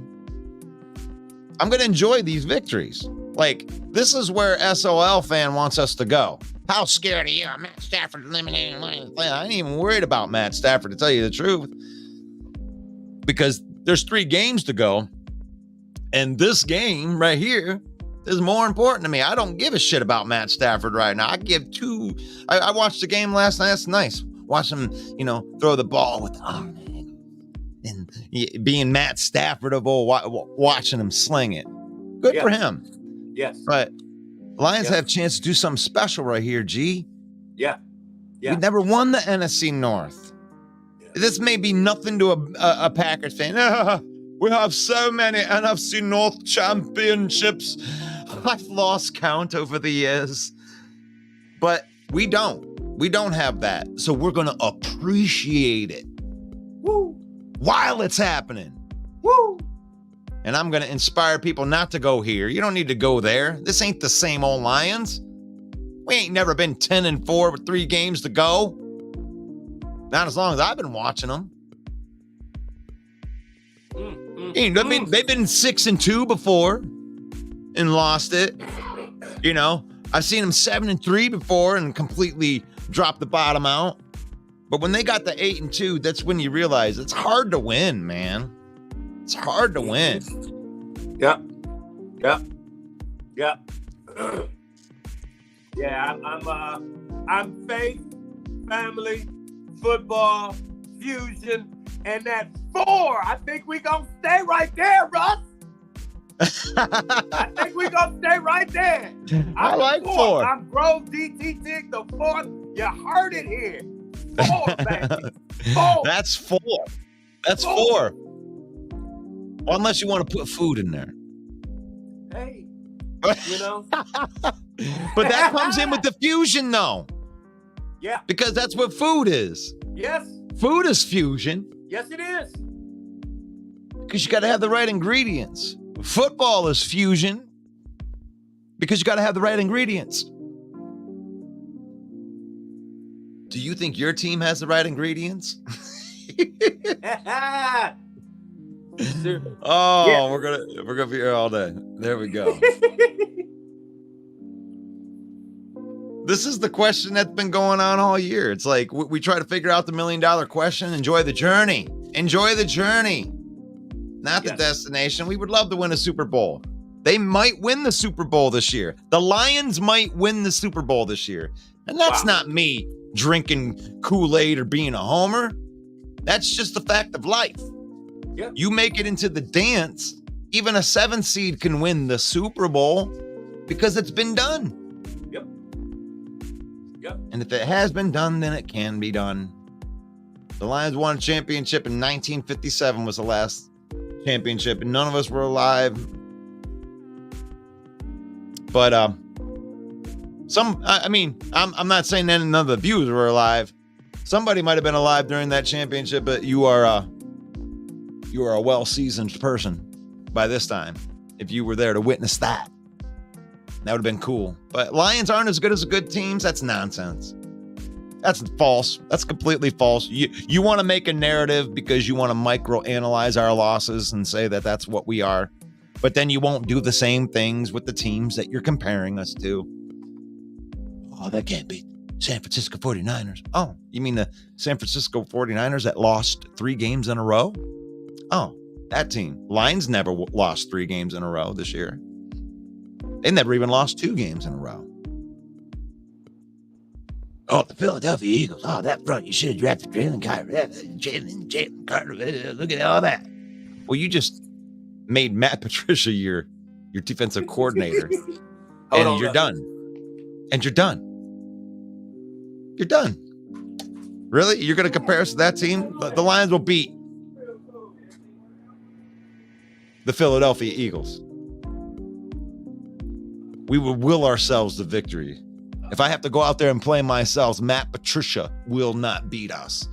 I'm going to enjoy these victories. Like, this is where SOL fan wants us to go. How scared are you? Matt Stafford eliminating Lions. I ain't even worried about Matt Stafford, to tell you the truth. Because there's 3 games to go. And this game right here is more important to me. I don't give a shit about Matt Stafford right now. I give 2. I watched the game last night. That's nice. Watch him, throw the ball with the arm and being Matt Stafford of old, watching him sling it. Good for him. Yes. But Lions have a chance to do something special right here, G. Yeah. We never won the NFC North. Yeah. This may be nothing to a Packers fan. We have so many NFC North championships. I've lost count over the years. But we don't. We don't have that. So we're going to appreciate it. Woo. While it's happening. Woo. And I'm going to inspire people not to go here. You don't need to go there. This ain't the same old Lions. We ain't never been 10-4 with 3 games to go. Not as long as I've been watching them. They've been 6-2 before and lost it. I've seen them 7-3 before and completely drop the bottom out. But when they got the 8-2, that's when you realize it's hard to win, man. It's hard to win. Yep. I'm faith, family, football, fusion, and that 4. I think we gonna stay right there, Russ. I think we're going to stay right there. I like 4. I'm Grove DT Tick, the 4th. You heard it here. 4, baby. 4. That's 4. That's 4. Well, unless you want to put food in there. Hey, But that comes in with the fusion, though. Yeah. Because that's what food is. Yes. Food is fusion. Yes, it is. Because you got to have the right ingredients. Football is fusion because you got to have the right ingredients. Do you think your team has the right ingredients? We're gonna be here all day. There we go. This is the question that's been going on all year. It's like we try to figure out the $1 million question. Enjoy the journey. Enjoy the journey. Not the destination. We would love to win a Super Bowl. They might win the Super Bowl this year. The Lions might win the Super Bowl this year. And that's not me drinking Kool-Aid or being a homer. That's just the fact of life. Yep. You make it into the dance, even a 7 seed can win the Super Bowl because it's been done. Yep. And if it has been done, then it can be done. The Lions won a championship in 1957 was the last championship, and none of us were alive. But I'm not saying that none of the viewers were alive. Somebody might have been alive during that championship, but you are a well-seasoned person by this time. If you were there to witness that, that would have been cool. But Lions aren't as good as good teams. That's nonsense. That's false. That's completely false. You want to make a narrative because you want to micro-analyze our losses and say that that's what we are. But then you won't do the same things with the teams that you're comparing us to. Oh, that can't be. San Francisco 49ers. Oh, you mean the San Francisco 49ers that lost 3 games in a row? Oh, that team. Lions never lost 3 games in a row this year. They never even lost 2 games in a row. Oh, the Philadelphia Eagles. Oh, that front, you should have drafted Jalen Carter. Jalen Carter. Look at all that. Well, you just made Matt Patricia your defensive coordinator. And you're done. And you're done. You're done. Really? You're going to compare us to that team? The Lions will beat the Philadelphia Eagles. We will will ourselves the victory. If I have to go out there and play myself, Matt Patricia will not beat us.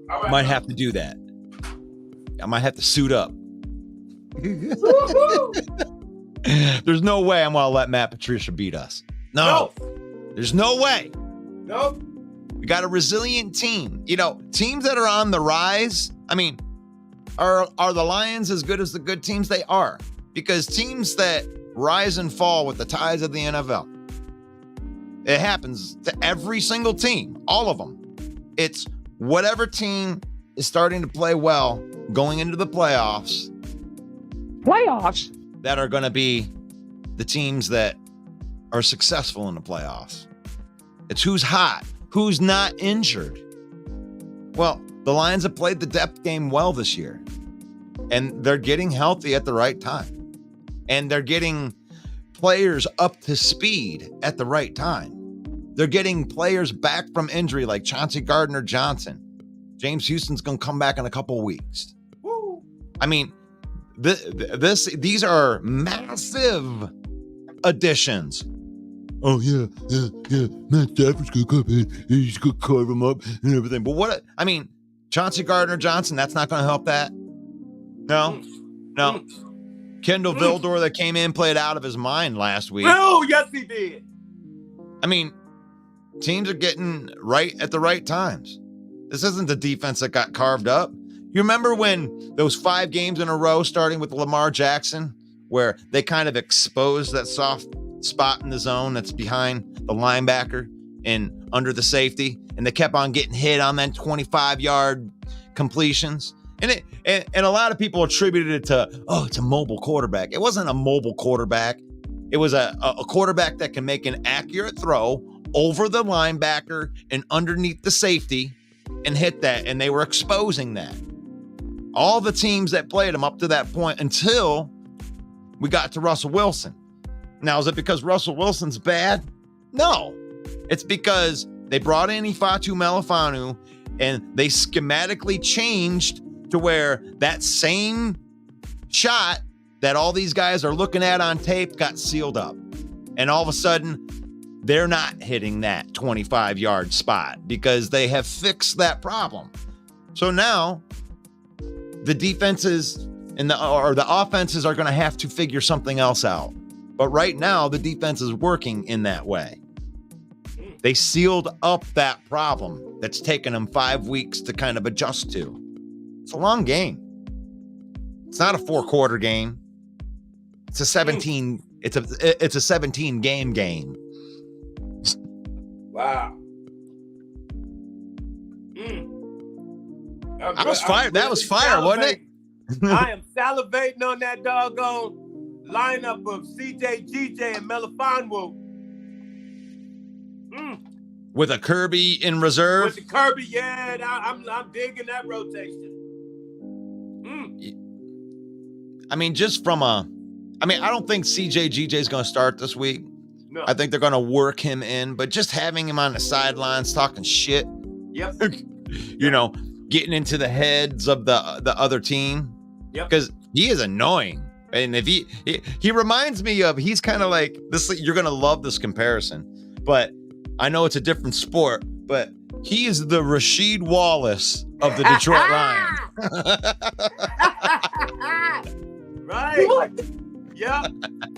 I might have to do that. I might have to suit up. There's no way I'm going to let Matt Patricia beat us. No. There's no way. Nope. We got a resilient team. You know, teams that are on the rise, I mean, are the Lions as good as the good teams? They are. Because teams that rise and fall with the tides of the NFL, it happens to every single team, all of them. It's whatever team is starting to play well going into the playoffs. Playoffs? That are going to be the teams that are successful in the playoffs. It's who's hot, who's not injured. Well, the Lions have played the depth game well this year, and they're getting healthy at the right time. And they're getting players up to speed at the right time. They're getting players back from injury like Chauncey Gardner-Johnson. James Houston's going to come back in a couple of weeks. Woo. I mean, these are massive additions. Oh, yeah. Matt Stafford's going to come in. He's going to carve him up and everything. But Chauncey Gardner-Johnson, that's not going to help that? No. Kendall Vildor that came in played out of his mind last week. Oh, yes, he did. I mean, teams are getting right at the right times. This isn't the defense that got carved up. You remember when those 5 games in a row, starting with Lamar Jackson, where they kind of exposed that soft spot in the zone that's behind the linebacker and under the safety, and they kept on getting hit on that 25-yard completions? And a lot of people attributed it to, it's a mobile quarterback. It wasn't a mobile quarterback. It was a quarterback that can make an accurate throw over the linebacker and underneath the safety and hit that. And they were exposing that. All the teams that played him up to that point until we got to Russell Wilson. Now, is it because Russell Wilson's bad? No. It's because they brought in Ifeatu Melifonwu and they schematically changed to where that same shot that all these guys are looking at on tape got sealed up. And all of a sudden, they're not hitting that 25-yard spot because they have fixed that problem. So now the defenses and the offenses are going to have to figure something else out. But right now, the defense is working in that way. They sealed up that problem that's taken them 5 weeks to kind of adjust to. It's a long game. It's not a 4-quarter game. It's a 17. It's a 17 game. Wow. That was fire. That was fire, wasn't it? I am salivating on that doggone lineup of CJ, GJ, and Melifonwu. With a Kirby in reserve. With the Kirby, yeah, I'm digging that rotation. I mean, I don't think CJ, GJ is going to start this week. No. I think they're going to work him in, but just having him on the sidelines talking shit. Yep. Getting into the heads of the other team. Yep. Because he is annoying. And if he reminds me of, he's kind of like this. You're going to love this comparison, but I know it's a different sport, but he is the Rasheed Wallace of the Detroit Lions. Right. Yep.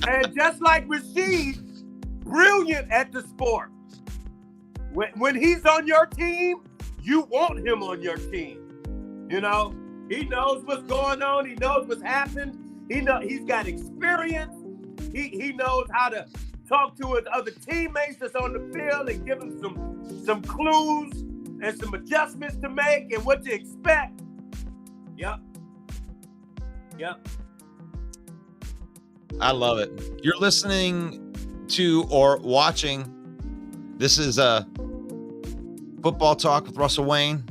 And just like Rasheed, brilliant at the sport. When he's on your team, you want him on your team. He knows what's going on. He knows what's happened. He's got experience. He knows how to talk to his other teammates that's on the field and give him some clues and some adjustments to make and what to expect. Yep. I love it. You're listening to or watching. This is Football Talk with Russell Wayne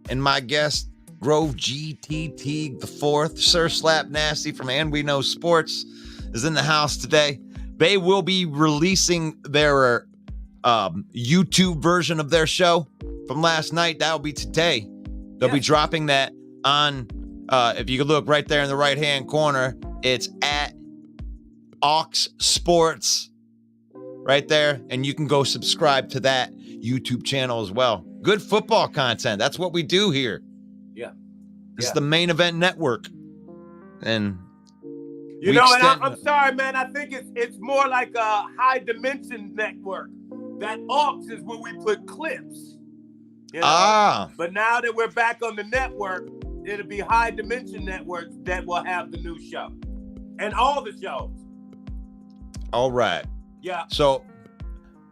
and my guest, Grove G.T. Teague IV, Sir Slap Nasty from And We Know Sports is in the house today. They will be releasing their YouTube version of their show from last night. That'll be today. They'll be dropping that on, if you could look right there in the right-hand corner, it's at Ox Sports right there, and you can go subscribe to that YouTube channel as well. Good football content. That's what we do here. Yeah. It's the Main Event Network. And you know, and I'm sorry, man. I think it's more like a high dimension network. That Aux is where we put clips. You know? But now that we're back on the network, it'll be high dimension networks that will have the new show and all the shows. All right. Yeah. So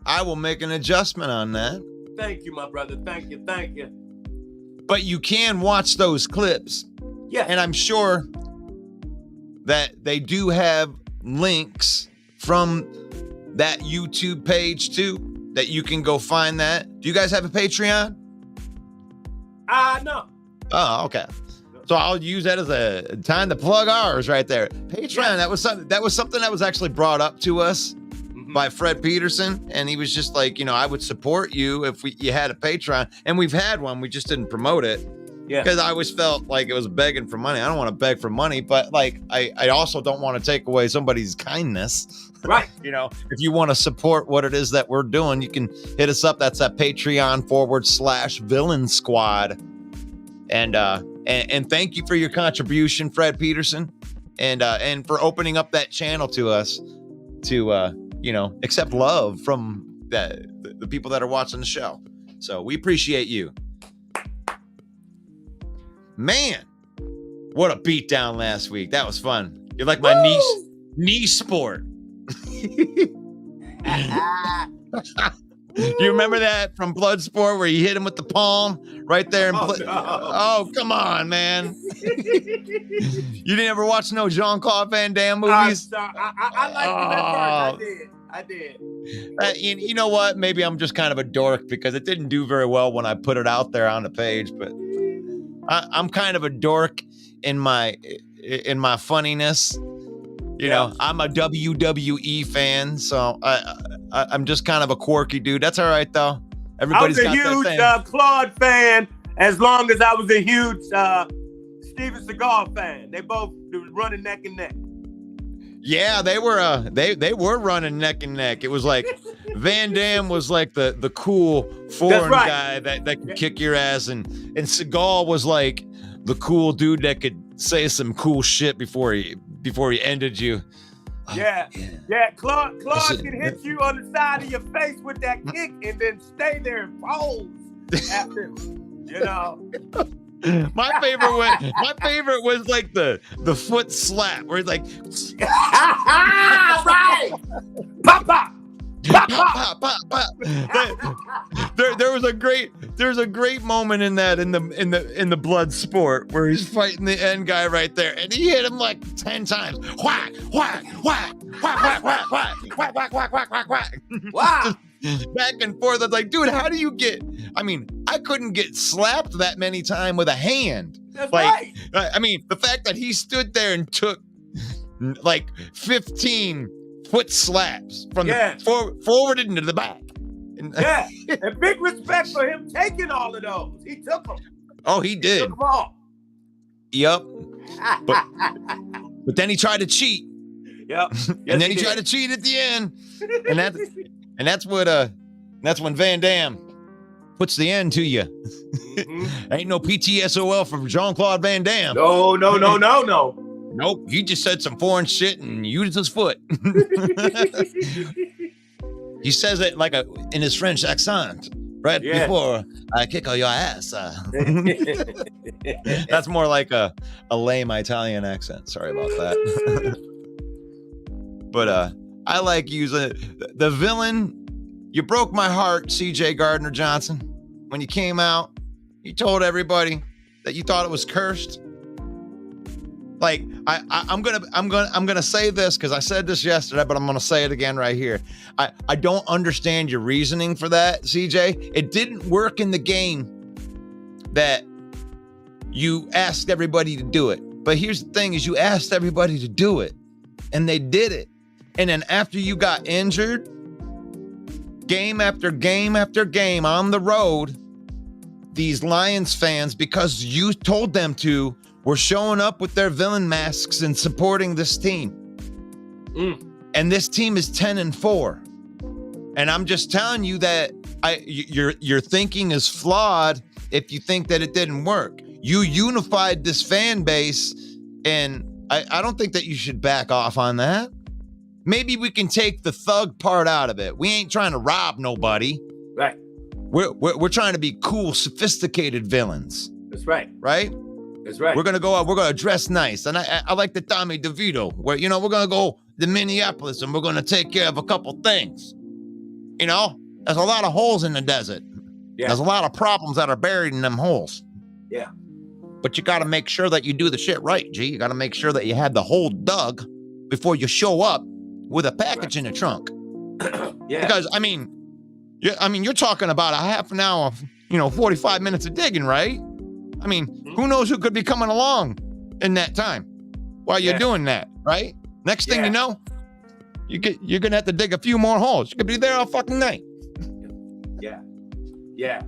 I will make an adjustment on that. Thank you, my brother. Thank you. But you can watch those clips. Yeah. And I'm sure that they do have links from that YouTube page too, that you can go find that. Do you guys have a Patreon? No. Oh, okay. So I'll use that as a time to plug ours right there. Patreon, Yeah. that was something that was actually brought up to us by Fred Peterson, and he was just like, I would support you if you had a Patreon, and we've had one, we just didn't promote it. Yeah. Because I always felt like it was begging for money. I don't want to beg for money, but like I also don't want to take away somebody's kindness. Right. If you want to support what it is that we're doing, you can hit us up. That's at Patreon.com/Villain Squad. And thank you for your contribution, Fred Peterson, and for opening up that channel to us to accept love from the people that are watching the show. So we appreciate you. Man, what a beatdown last week. That was fun. You're like my knee sport. Do you remember that from Bloodsport where you hit him with the palm right there? Oh, come on, man. You didn't ever watch no Jean-Claude Van Damme movies? I liked it at first. I did. You know what? Maybe I'm just kind of a dork because it didn't do very well when I put it out there on the page, but I'm kind of a dork in my funniness. You know, I'm a WWE fan, so I'm just kind of a quirky dude. That's all right, though. Everybody's got their thing. I was a huge Claude fan as long as I was a huge Steven Seagal fan. They both were running neck and neck. Yeah, they were running neck and neck. It was like Van Damme was like the cool foreign guy that could kick your ass, and Seagal was like the cool dude that could say some cool shit before he ended you. Yeah. Claude can hit you on the side of your face with that kick and then stay there and pose after him. My favorite was like the foot slap where he's like, right, pop, pop. Pop, pop, pop, pop. There was a great moment in that in the blood sport where he's fighting the end guy right there, and he hit him like 10 times. Whack, whack, whack, whack, whack, whack, whack, whack, whack, whack, whack, whack, whack. Wow. Back and forth. I was like, dude, how do you get? I mean, I couldn't get slapped that many times with a hand. That's like, right. I mean, the fact that he stood there and took like 15 foot slaps from the forward into the back. And big respect for him taking all of those. He took them. Oh, he did. He took them all. Yep. But then he tried to cheat. Yep. And then he tried to cheat at the end. And that's when Van Damme puts the end to you. Mm-hmm. Ain't no PTSOL from Jean-Claude Van Damme. No. Nope, he just said some foreign shit and used his foot. He says it like in his French accent before I kick your ass. That's more like a lame Italian accent. Sorry about that. But I like using the villain. You broke my heart, CJ Gardner Johnson, when you came out. You told everybody that you thought it was cursed. Like I'm gonna say this because I said this yesterday, but I'm gonna say it again right here. I don't understand your reasoning for that, CJ. It didn't work in the game that you asked everybody to do it. But here's the thing: is you asked everybody to do it, and they did it. And then after you got injured, game after game after game on the road, these Lions fans, because you told them to, were showing up with their villain masks and supporting this team. And this team is 10-4. And I'm just telling you that your thinking is flawed if you think that it didn't work. You unified this fan base, and I don't think that you should back off on that. Maybe we can take the thug part out of it. We ain't trying to rob nobody. Right. We're trying to be cool, sophisticated villains. That's right. Right? That's right. We're gonna go out, we're gonna dress nice. And I like the Tommy DeVito, where we're gonna go to Minneapolis and we're gonna take care of a couple things. There's a lot of holes in the desert. Yeah. There's a lot of problems that are buried in them holes. Yeah. But you gotta make sure that you do the shit right, G. You gotta make sure that you have the hole dug before you show up with a package in the trunk. Yeah. Because you're talking about a half an hour, 45 minutes of digging, right? Who knows who could be coming along in that time while you're doing that, right? Next thing you know, you're gonna have to dig a few more holes. You could be there all fucking night. Yeah. Yeah.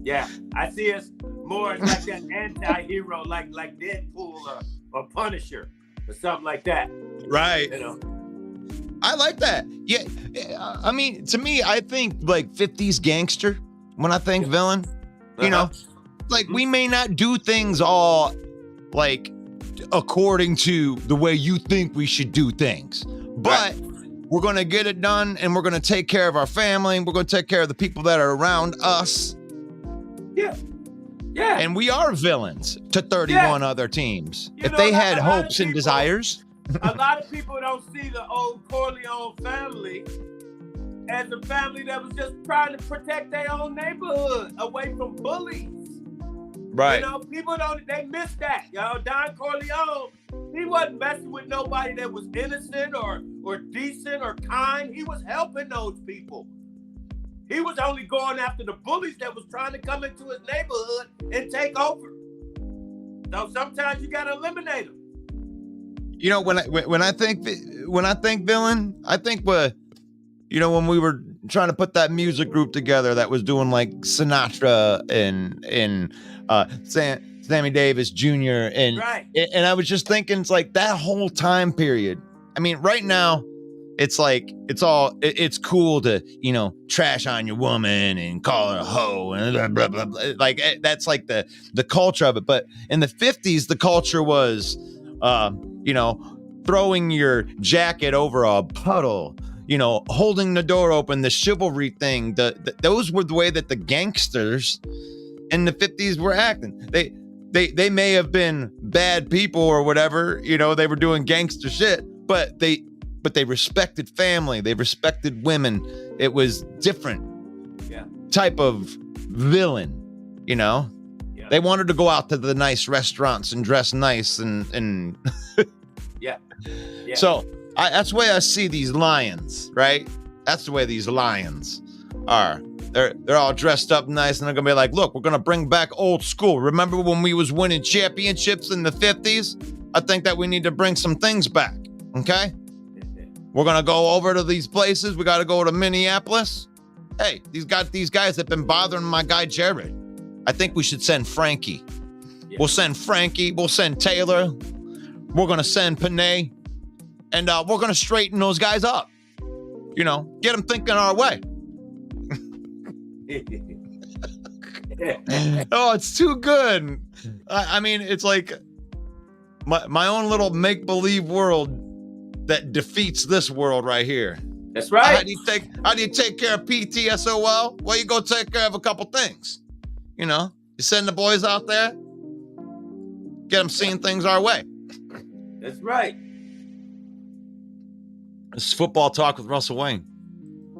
Yeah. I see us more as like that anti-hero, like Deadpool or Punisher or something like that. Right. I like that. Yeah. To me, I think like 50s gangster when I think villain, we may not do things all like according to the way you think we should do things, but we're going to get it done, and we're going to take care of our family, and we're going to take care of the people that are around us. Yeah. Yeah. And we are villains to 31 other teams. If they had hopes and desires. A lot of people don't see the old Corleone family as a family that was just trying to protect their own neighborhood away from bullies. Right. People they miss that. Don Corleone, he wasn't messing with nobody that was innocent or decent or kind. He was helping those people. He was only going after the bullies that was trying to come into his neighborhood and take over. So sometimes you gotta eliminate them. When I think villain, I think when we were trying to put that music group together that was doing like Sinatra and Sammy Davis Jr. and I was just thinking, it's like that whole time period. Right now, it's like it's cool to trash on your woman and call her a hoe and blah, blah, blah. Like that's like the culture of it. But in the 50s, the culture was throwing your jacket over a puddle, holding the door open, the chivalry thing. Those were the way that the gangsters in the 50s were acting. They may have been bad people or whatever, they were doing gangster shit, but they respected family. They respected women. It was different type of villain, Yeah. They wanted to go out to the nice restaurants and dress nice and Yeah. So that's the way I see these Lions, right? That's the way these Lions are. They're all dressed up nice, and they're gonna be like, look, we're gonna bring back old school. Remember when we was winning championships in the 50s? I think that we need to bring some things back. Okay? We're gonna go over to these places. We gotta go to Minneapolis. Hey, these guys have been bothering my guy Jared. I think we should send Frankie. Yeah. We'll send Frankie. We'll send Taylor. We're gonna send Panay, and we're gonna straighten those guys up. Get them thinking our way. Oh, it's too good. It's like my own little make-believe world that defeats this world right here. That's right. How do you take care of PTSOL? Well, you go take care of a couple things. You send the boys out there, get them seeing things our way. That's right. This is Football Talk with Russell Wayne.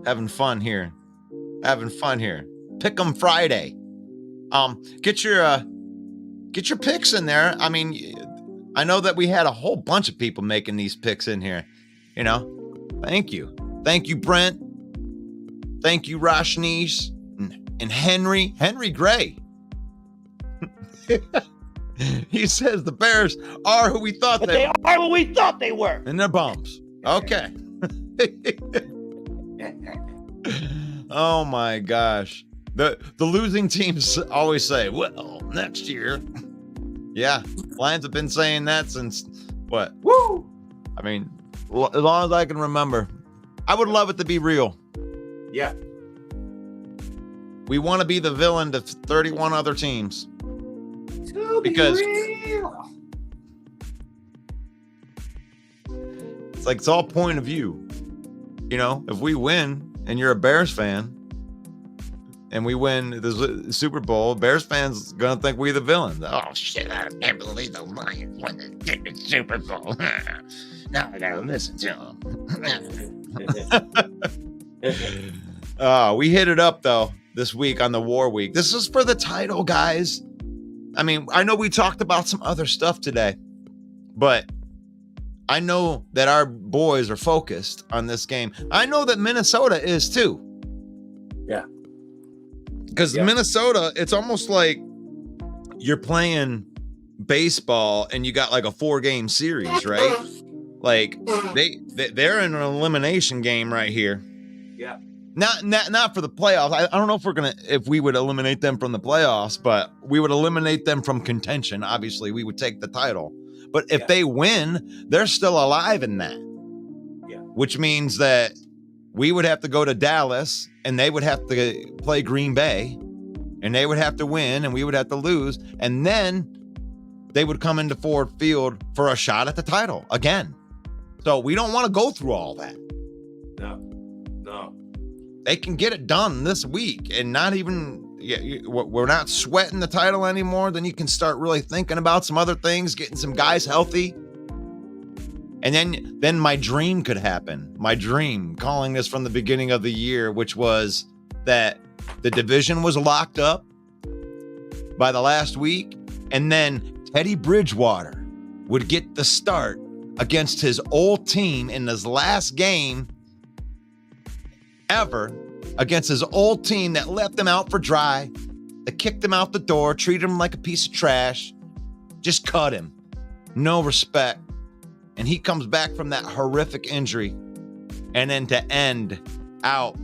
Having fun here. Pickem Friday. Get your picks in there. I mean, I know that we had a whole bunch of people making these picks in here. You know, thank you, Brent. Thank you, Rashnish and Henry Gray. He says the Bears are who we thought they were. They are what we thought they were. And they're bums. Okay. Oh my gosh. The losing teams always say, well, next year. Yeah. Lions have been saying that since what? Woo! I mean, as long as I can remember. I would love it to be real. Yeah. We want to be the villain to 31 other teams. Because it's like, it's all point of view. You know, if we win and you're a Bears fan and we win the Super Bowl, Bears fans going to think we're the villain. Oh, shit, I can't believe the Lions won the Super Bowl. Now I got to listen to them. We hit it up, though, this week on the War Week. This is for the title, guys. I mean, I know we talked about some other stuff today, but I know that our boys are focused on this game. I know that Minnesota is too. Yeah. Because Minnesota, it's almost like you're playing baseball and you got like a 4-game series, right? Like they're in an elimination game right here. Yeah. Not for the playoffs. I don't know if we would eliminate them from the playoffs, but we would eliminate them from contention. Obviously, we would take the title. But if they win, they're still alive in that. Yeah. Which means that we would have to go to Dallas and they would have to play Green Bay and they would have to win and we would have to lose. And then they would come into Ford Field for a shot at the title again. So we don't want to go through all that. No. They can get it done this week and not even, we're not sweating the title anymore. Then you can start really thinking about some other things, getting some guys healthy. And then my dream could happen. My dream, calling this from the beginning of the year, which was that the division was locked up by the last week. And then Teddy Bridgewater would get the start against his old team in his last game ever, against his old team that left him out for dry, that kicked him out the door, treated him like a piece of trash, just cut him. No respect. And he comes back from that horrific injury. And then to end out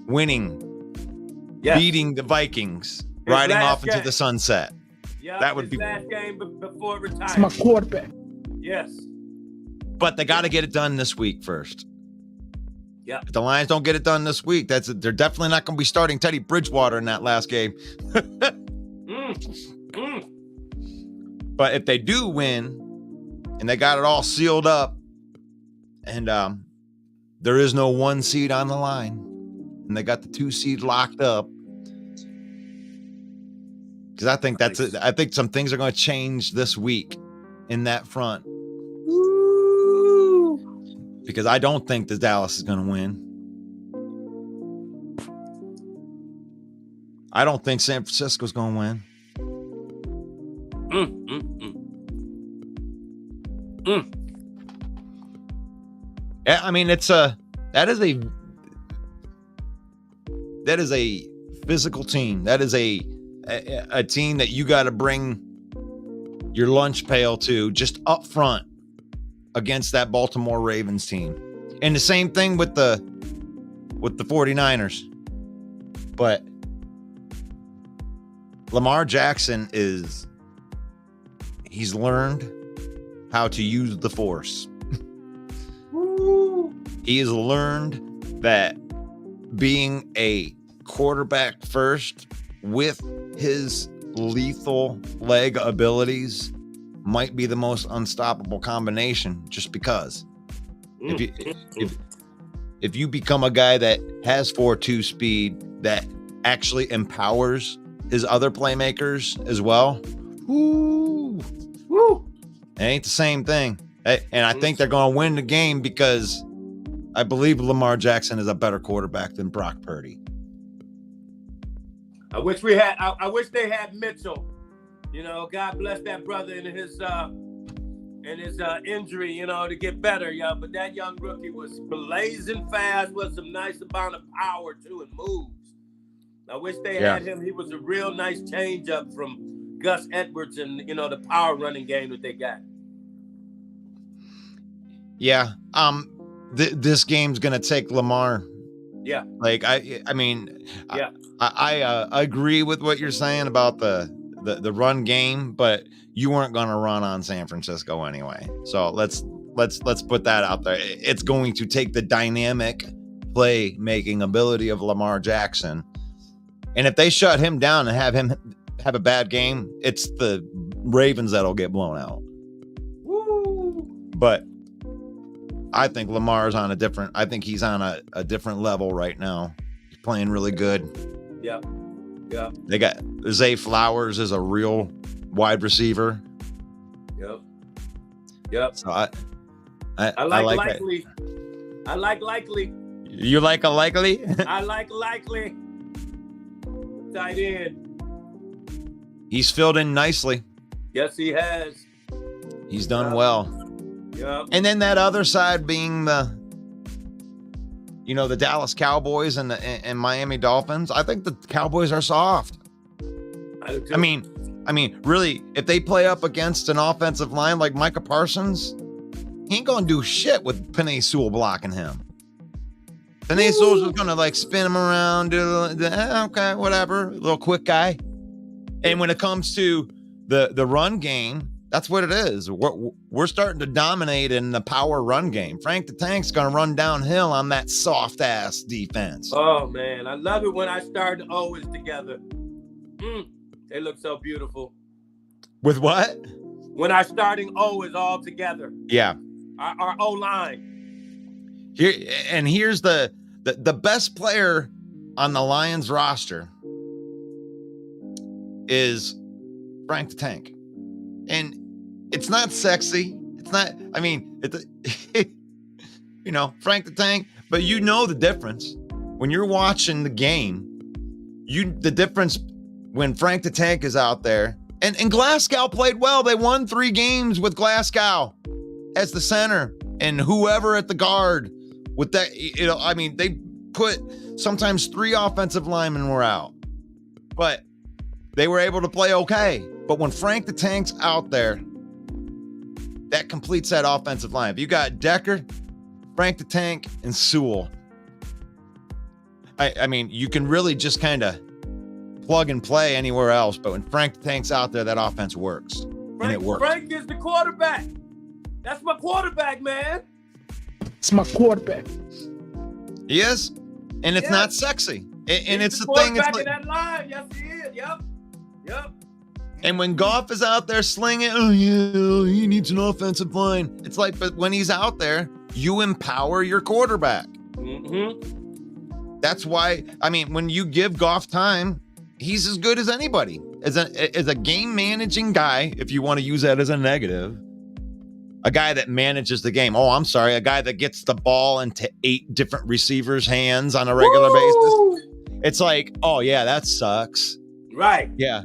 winning, beating the Vikings, riding off into the sunset. Yeah, that would be last game before retirement. It's my quarterback. Yes. But they got to get it done this week first. Yeah. If the Lions don't get it done this week, they're definitely not going to be starting Teddy Bridgewater in that last game. But if they do win and they got it all sealed up and there is no 1 seed on the line and they got the 2 seed locked up, because I think that's it. I think some things are going to change this week in that front. Because I don't think that Dallas is going to win. I don't think San Francisco's going to win. Yeah, I mean, that is a physical team. That is a team that you got to bring your lunch pail to just up front against that Baltimore Ravens team. And the same thing with the 49ers. But Lamar Jackson he's learned how to use the force. He has learned that being a quarterback first with his lethal leg abilities might be the most unstoppable combination, just because if you become a guy that has 4.2 speed that actually empowers his other playmakers as well, it ain't the same thing. And I think they're going to win the game because I believe Lamar Jackson is a better quarterback than Brock Purdy. I wish they had Mitchell. You know, God bless that brother in his injury, you know, to get better, But that young rookie was blazing fast with some nice amount of power too and moves. I wish they had him. He was a real nice change up from Gus Edwards and, you know, the power running game that they got. Yeah. This game's gonna take Lamar. Yeah. Like I agree with what you're saying about the run game, but you weren't gonna run on San Francisco anyway. So let's put that out there. It's going to take the dynamic play making ability of Lamar Jackson. And if they shut him down and have him have a bad game, it's the Ravens that'll get blown out. Woo! But I think Lamar's on I think he's on a different level right now. He's playing really good. Yeah. Yeah. They got Zay Flowers is a real wide receiver. Yep. Yep. So I like that. Likely. I like Likely. You like a Likely? I like Likely. Tight end. He's filled in nicely. Yes, he has. He's done well. Yeah. And then that other side being the Dallas Cowboys and Miami Dolphins. I think the Cowboys are soft. I do too. I mean, really, if they play up against an offensive line like Micah Parsons, he ain't gonna do shit with Penei Sewell blocking him. Penei Sewell's just gonna like spin him around, okay, whatever, little quick guy. And when it comes to the run game, that's what it is. We're starting to dominate in the power run game. Frank the Tank's going to run downhill on that soft-ass defense. Oh, man. I love it when I start the O's together. They look so beautiful. With what? When our starting O is all together. Yeah. Our O-line. Here's the best player on the Lions roster is Frank the Tank. And it's not sexy. It's not, I mean, Frank the Tank, but you know the difference. When you're watching the game, the difference when Frank the Tank is out there, and Glasgow played well. They won 3 games with Glasgow as the center and whoever at the guard with that, they put sometimes 3 offensive linemen were out, but they were able to play okay. But when Frank the Tank's out there, that completes that offensive line. If you got Decker, Frank the Tank, and Sewell, I mean, you can really just kind of plug and play anywhere else. But when Frank the Tank's out there, that offense works. And it works. Frank is the quarterback. That's my quarterback, man. It's my quarterback. He is. And it's not sexy. And it's the thing. It's like, in that line. Yes, he is. Yep. And when Goff is out there slinging, he needs an offensive line. It's like, but when he's out there, you empower your quarterback. Mm-hmm. That's why, when you give Goff time, he's as good as anybody. As a game managing guy, if you want to use that as a negative, a guy that manages the game. Oh, I'm sorry. A guy that gets the ball into 8 different receivers' hands on a regular basis. It's like, oh yeah, that sucks. Right. Yeah.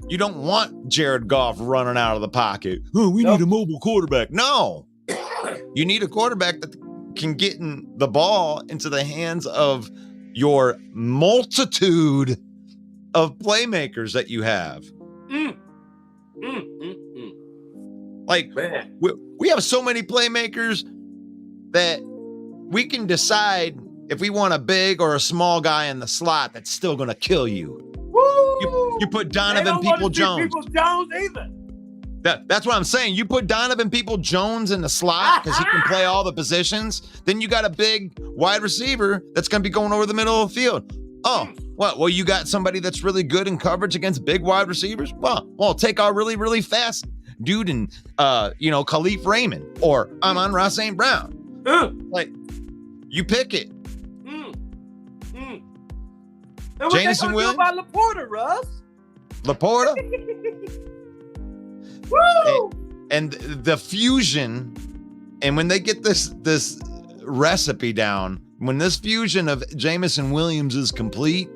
You don't want Jared Goff running out of the pocket. Oh, we need a mobile quarterback. No. You need a quarterback that can get the ball into the hands of your multitude of playmakers that you have. Like, we have so many playmakers that we can decide if we want a big or a small guy in the slot that's still going to kill you. You put Donovan People-Jones. People-Jones either. That's what I'm saying. You put Donovan People-Jones in the slot because he can play all the positions. Then you got a big wide receiver that's going to be going over the middle of the field. Oh, what? Well, you got somebody that's really good in coverage against big wide receivers? Well, take our really, really fast dude and, Khalif Raymond or Amon-Ra St. Brown. Like, you pick it. And what Jameson Williams about Laporta, Russ? Laporta? Woo! And the fusion, and when they get this recipe down, when this fusion of Jameson Williams is complete,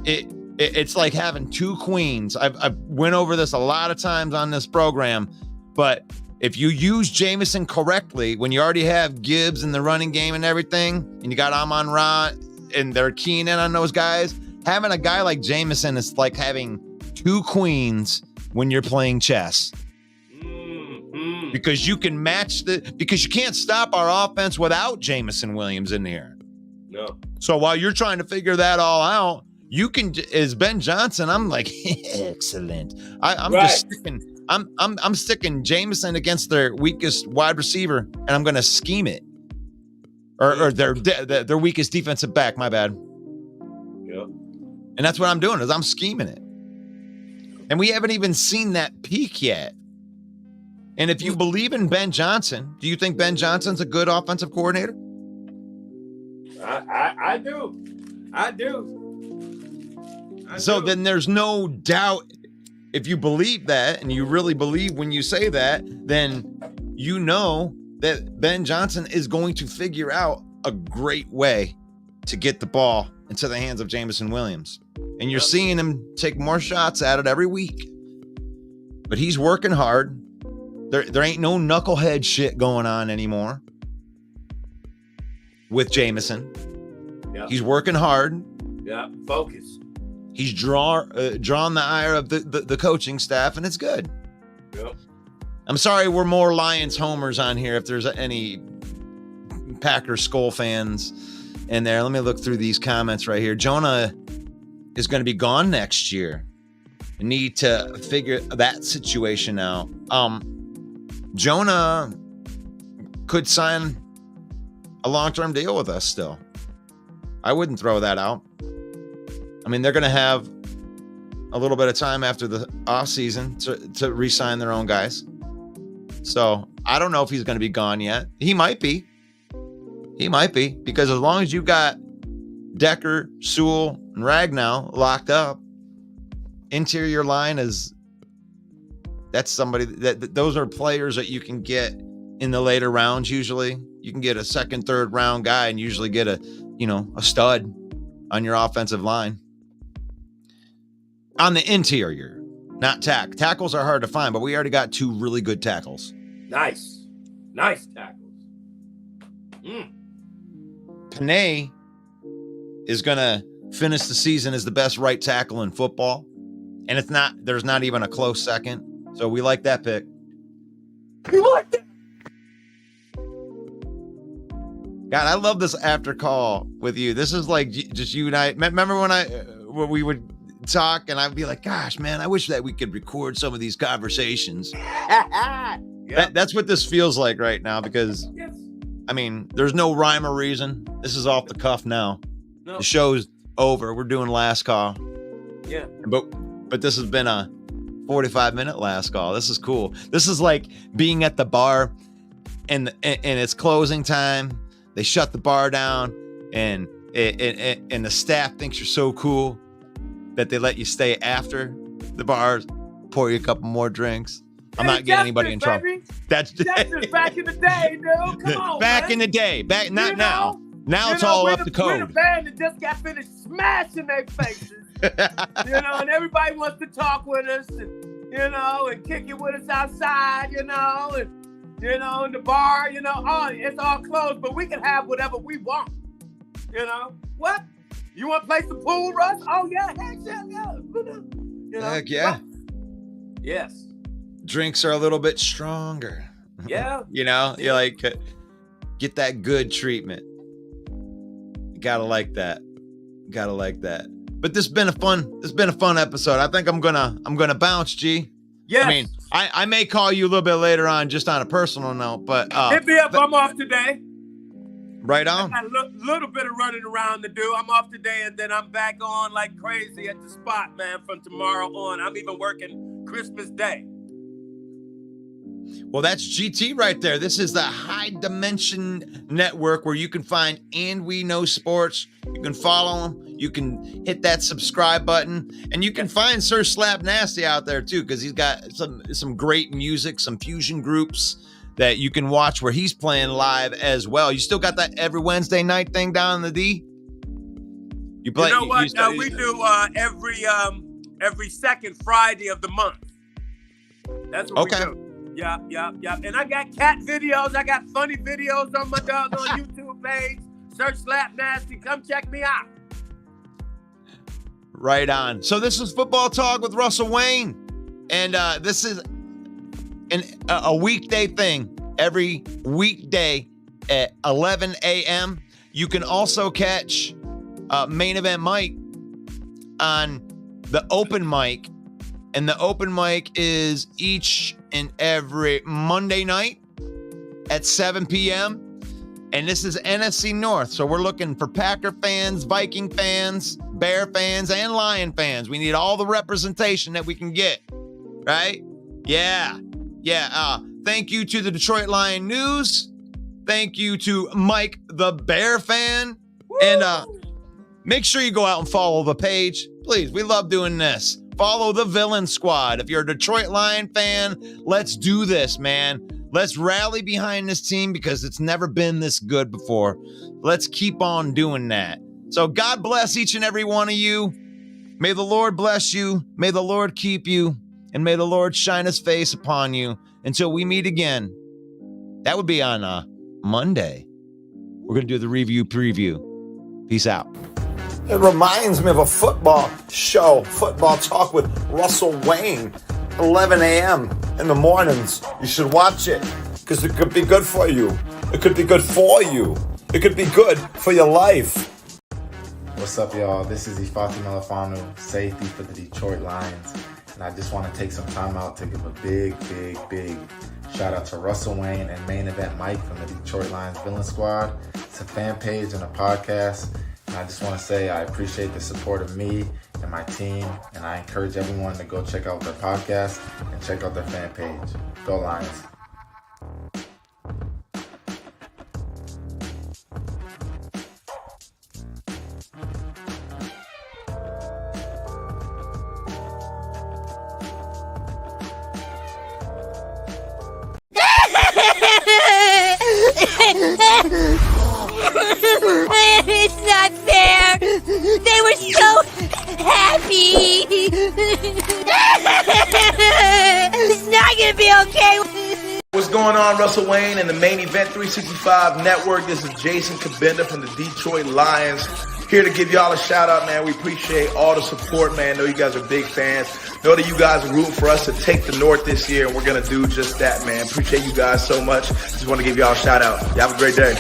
it's like having two queens. I've went over this a lot of times on this program, but if you use Jameson correctly, when you already have Gibbs in the running game and everything, and you got Amon-Ra and they're keying in on those guys, having a guy like Jameson is like having two queens when you're playing chess. Because you can match because you can't stop our offense without Jameson Williams in here. No. So while you're trying to figure that all out, you can, as Ben Johnson, I'm like, excellent. I'm right. just sticking, I'm sticking Jameson against their weakest wide receiver, and I'm going to scheme it. Or their weakest defensive back, my bad. Yep. And that's what I'm doing, is I'm scheming it. And we haven't even seen that peak yet. And if you believe in Ben Johnson, do you think Ben Johnson's a good offensive coordinator? I do. So then there's no doubt, if you believe that, and you really believe when you say that, then you know that Ben Johnson is going to figure out a great way to get the ball into the hands of Jameson Williams. And you're seeing him take more shots at it every week. But he's working hard. There ain't no knucklehead shit going on anymore with Jameson. Yep. He's working hard. Yeah, focus. He's drawn the ire of the coaching staff, and it's good. Yep. I'm sorry we're more Lions homers on here if there's any Packers Skull fans in there. Let me look through these comments right here. Jonah is going to be gone next year. We need to figure that situation out. Jonah could sign a long-term deal with us still. I wouldn't throw that out. I mean, they're going to have a little bit of time after the offseason to re-sign their own guys. So I don't know if he's going to be gone yet. He might be. Because as long as you got Decker, Sewell, and Ragnow locked up, interior line that's somebody that those are players that you can get in the later rounds. Usually you can get a second, third round guy and usually get a stud on your offensive line. On the interior, not tackles are hard to find, but we already got two really good tackles. Nice tackles. Panay is going to finish the season as the best right tackle in football. And there's not even a close second. So we like that pick. You like that? God, I love this after call with you. This is like just you and I. Remember when we would talk and I'd be like, gosh, man, I wish that we could record some of these conversations. Yep. That's what this feels like right now, because, Yes. I mean, there's no rhyme or reason. This is off the cuff now. No. The show's over. We're doing last call. Yeah. But this has been a 45-minute last call. This is cool. This is like being at the bar and it's closing time. They shut the bar down and the staff thinks you're so cool that they let you stay after the bar, pour you a couple more drinks. I'm not getting anybody in trouble. That's just back in the day, dude. Come on, back man. in the day. Now. Now it's all up to code. We're the band that just got finished smashing their faces. And everybody wants to talk with us and kick it with us outside, and in the bar, it's all closed, but we can have whatever we want. What? You want to play some pool, Russ? Oh, yeah. Heck yeah. Heck yeah. What? Yes. Drinks are a little bit stronger. Yeah. You like get that good treatment. You gotta like that. But this has been a fun episode. I think I'm gonna bounce, G. Yes. I mean, I may call you a little bit later on, just on a personal note, but hit me up. I'm off today. Right on. I got a little bit of running around to do. I'm off today, and then I'm back on like crazy at the spot, man, from tomorrow on. I'm even working Christmas Day. Well, that's GT right there. This is the High Dimension Network where you can find And We Know Sports. You can follow him. You can hit that subscribe button. And you can find Sir Slap Nasty out there, too, because he's got some great music, some fusion groups that you can watch where he's playing live as well. You still got that every Wednesday night thing down in the D? You play? You know what? We do every second Friday of the month. That's what we do. Yeah. And I got cat videos. I got funny videos on my doggone YouTube page. Search Slap Nasty. Come check me out. Right on. So this is Football Talk with Russell Wayne. And this is a weekday thing. Every weekday at 11 a.m. You can also catch Main Event Mike on the open mic. And the open mic is each and every Monday night at 7 p.m. And this is NFC North. So we're looking for Packer fans, Viking fans, Bear fans, and Lion fans. We need all the representation that we can get. Right? Yeah. Thank you to the Detroit Lion News. Thank you to Mike the Bear fan. Woo! And make sure you go out and follow the page. Please, we love doing this. Follow the Villain Squad. If you're a Detroit Lion fan, let's do this, man. Let's rally behind this team because it's never been this good before. Let's keep on doing that. So God bless each and every one of you. May the Lord bless you. May the Lord keep you. And may the Lord shine his face upon you until we meet again. That would be on Monday. We're going to do the review preview. Peace out. It reminds me of a football show, Football Talk with Russell Wayne, 11 a.m. in the mornings. You should watch it because it could be good for you. It could be good for you. It could be good for your life. What's up, y'all? This is Ifeatu Melifonwu, safety for the Detroit Lions. And I just want to take some time out to give a big shout out to Russell Wayne and Main Event Mike from the Detroit Lions Villain Squad. It's a fan page and a podcast. And I just want to say I appreciate the support of me and my team. And I encourage everyone to go check out their podcast and check out their fan page. Go Lions. It's not fair. They were so happy. It's not gonna be okay. What's going on, Russell Wayne and the Main Event 365 Network? This is Jason Kabinda from the Detroit Lions. Here to give y'all a shout out, man. We appreciate all the support, man. Know you guys are big fans. Know that you guys are rooting for us to take the North this year, and we're going to do just that, man. Appreciate you guys so much. Just want to give y'all a shout out. Y'all have a great day.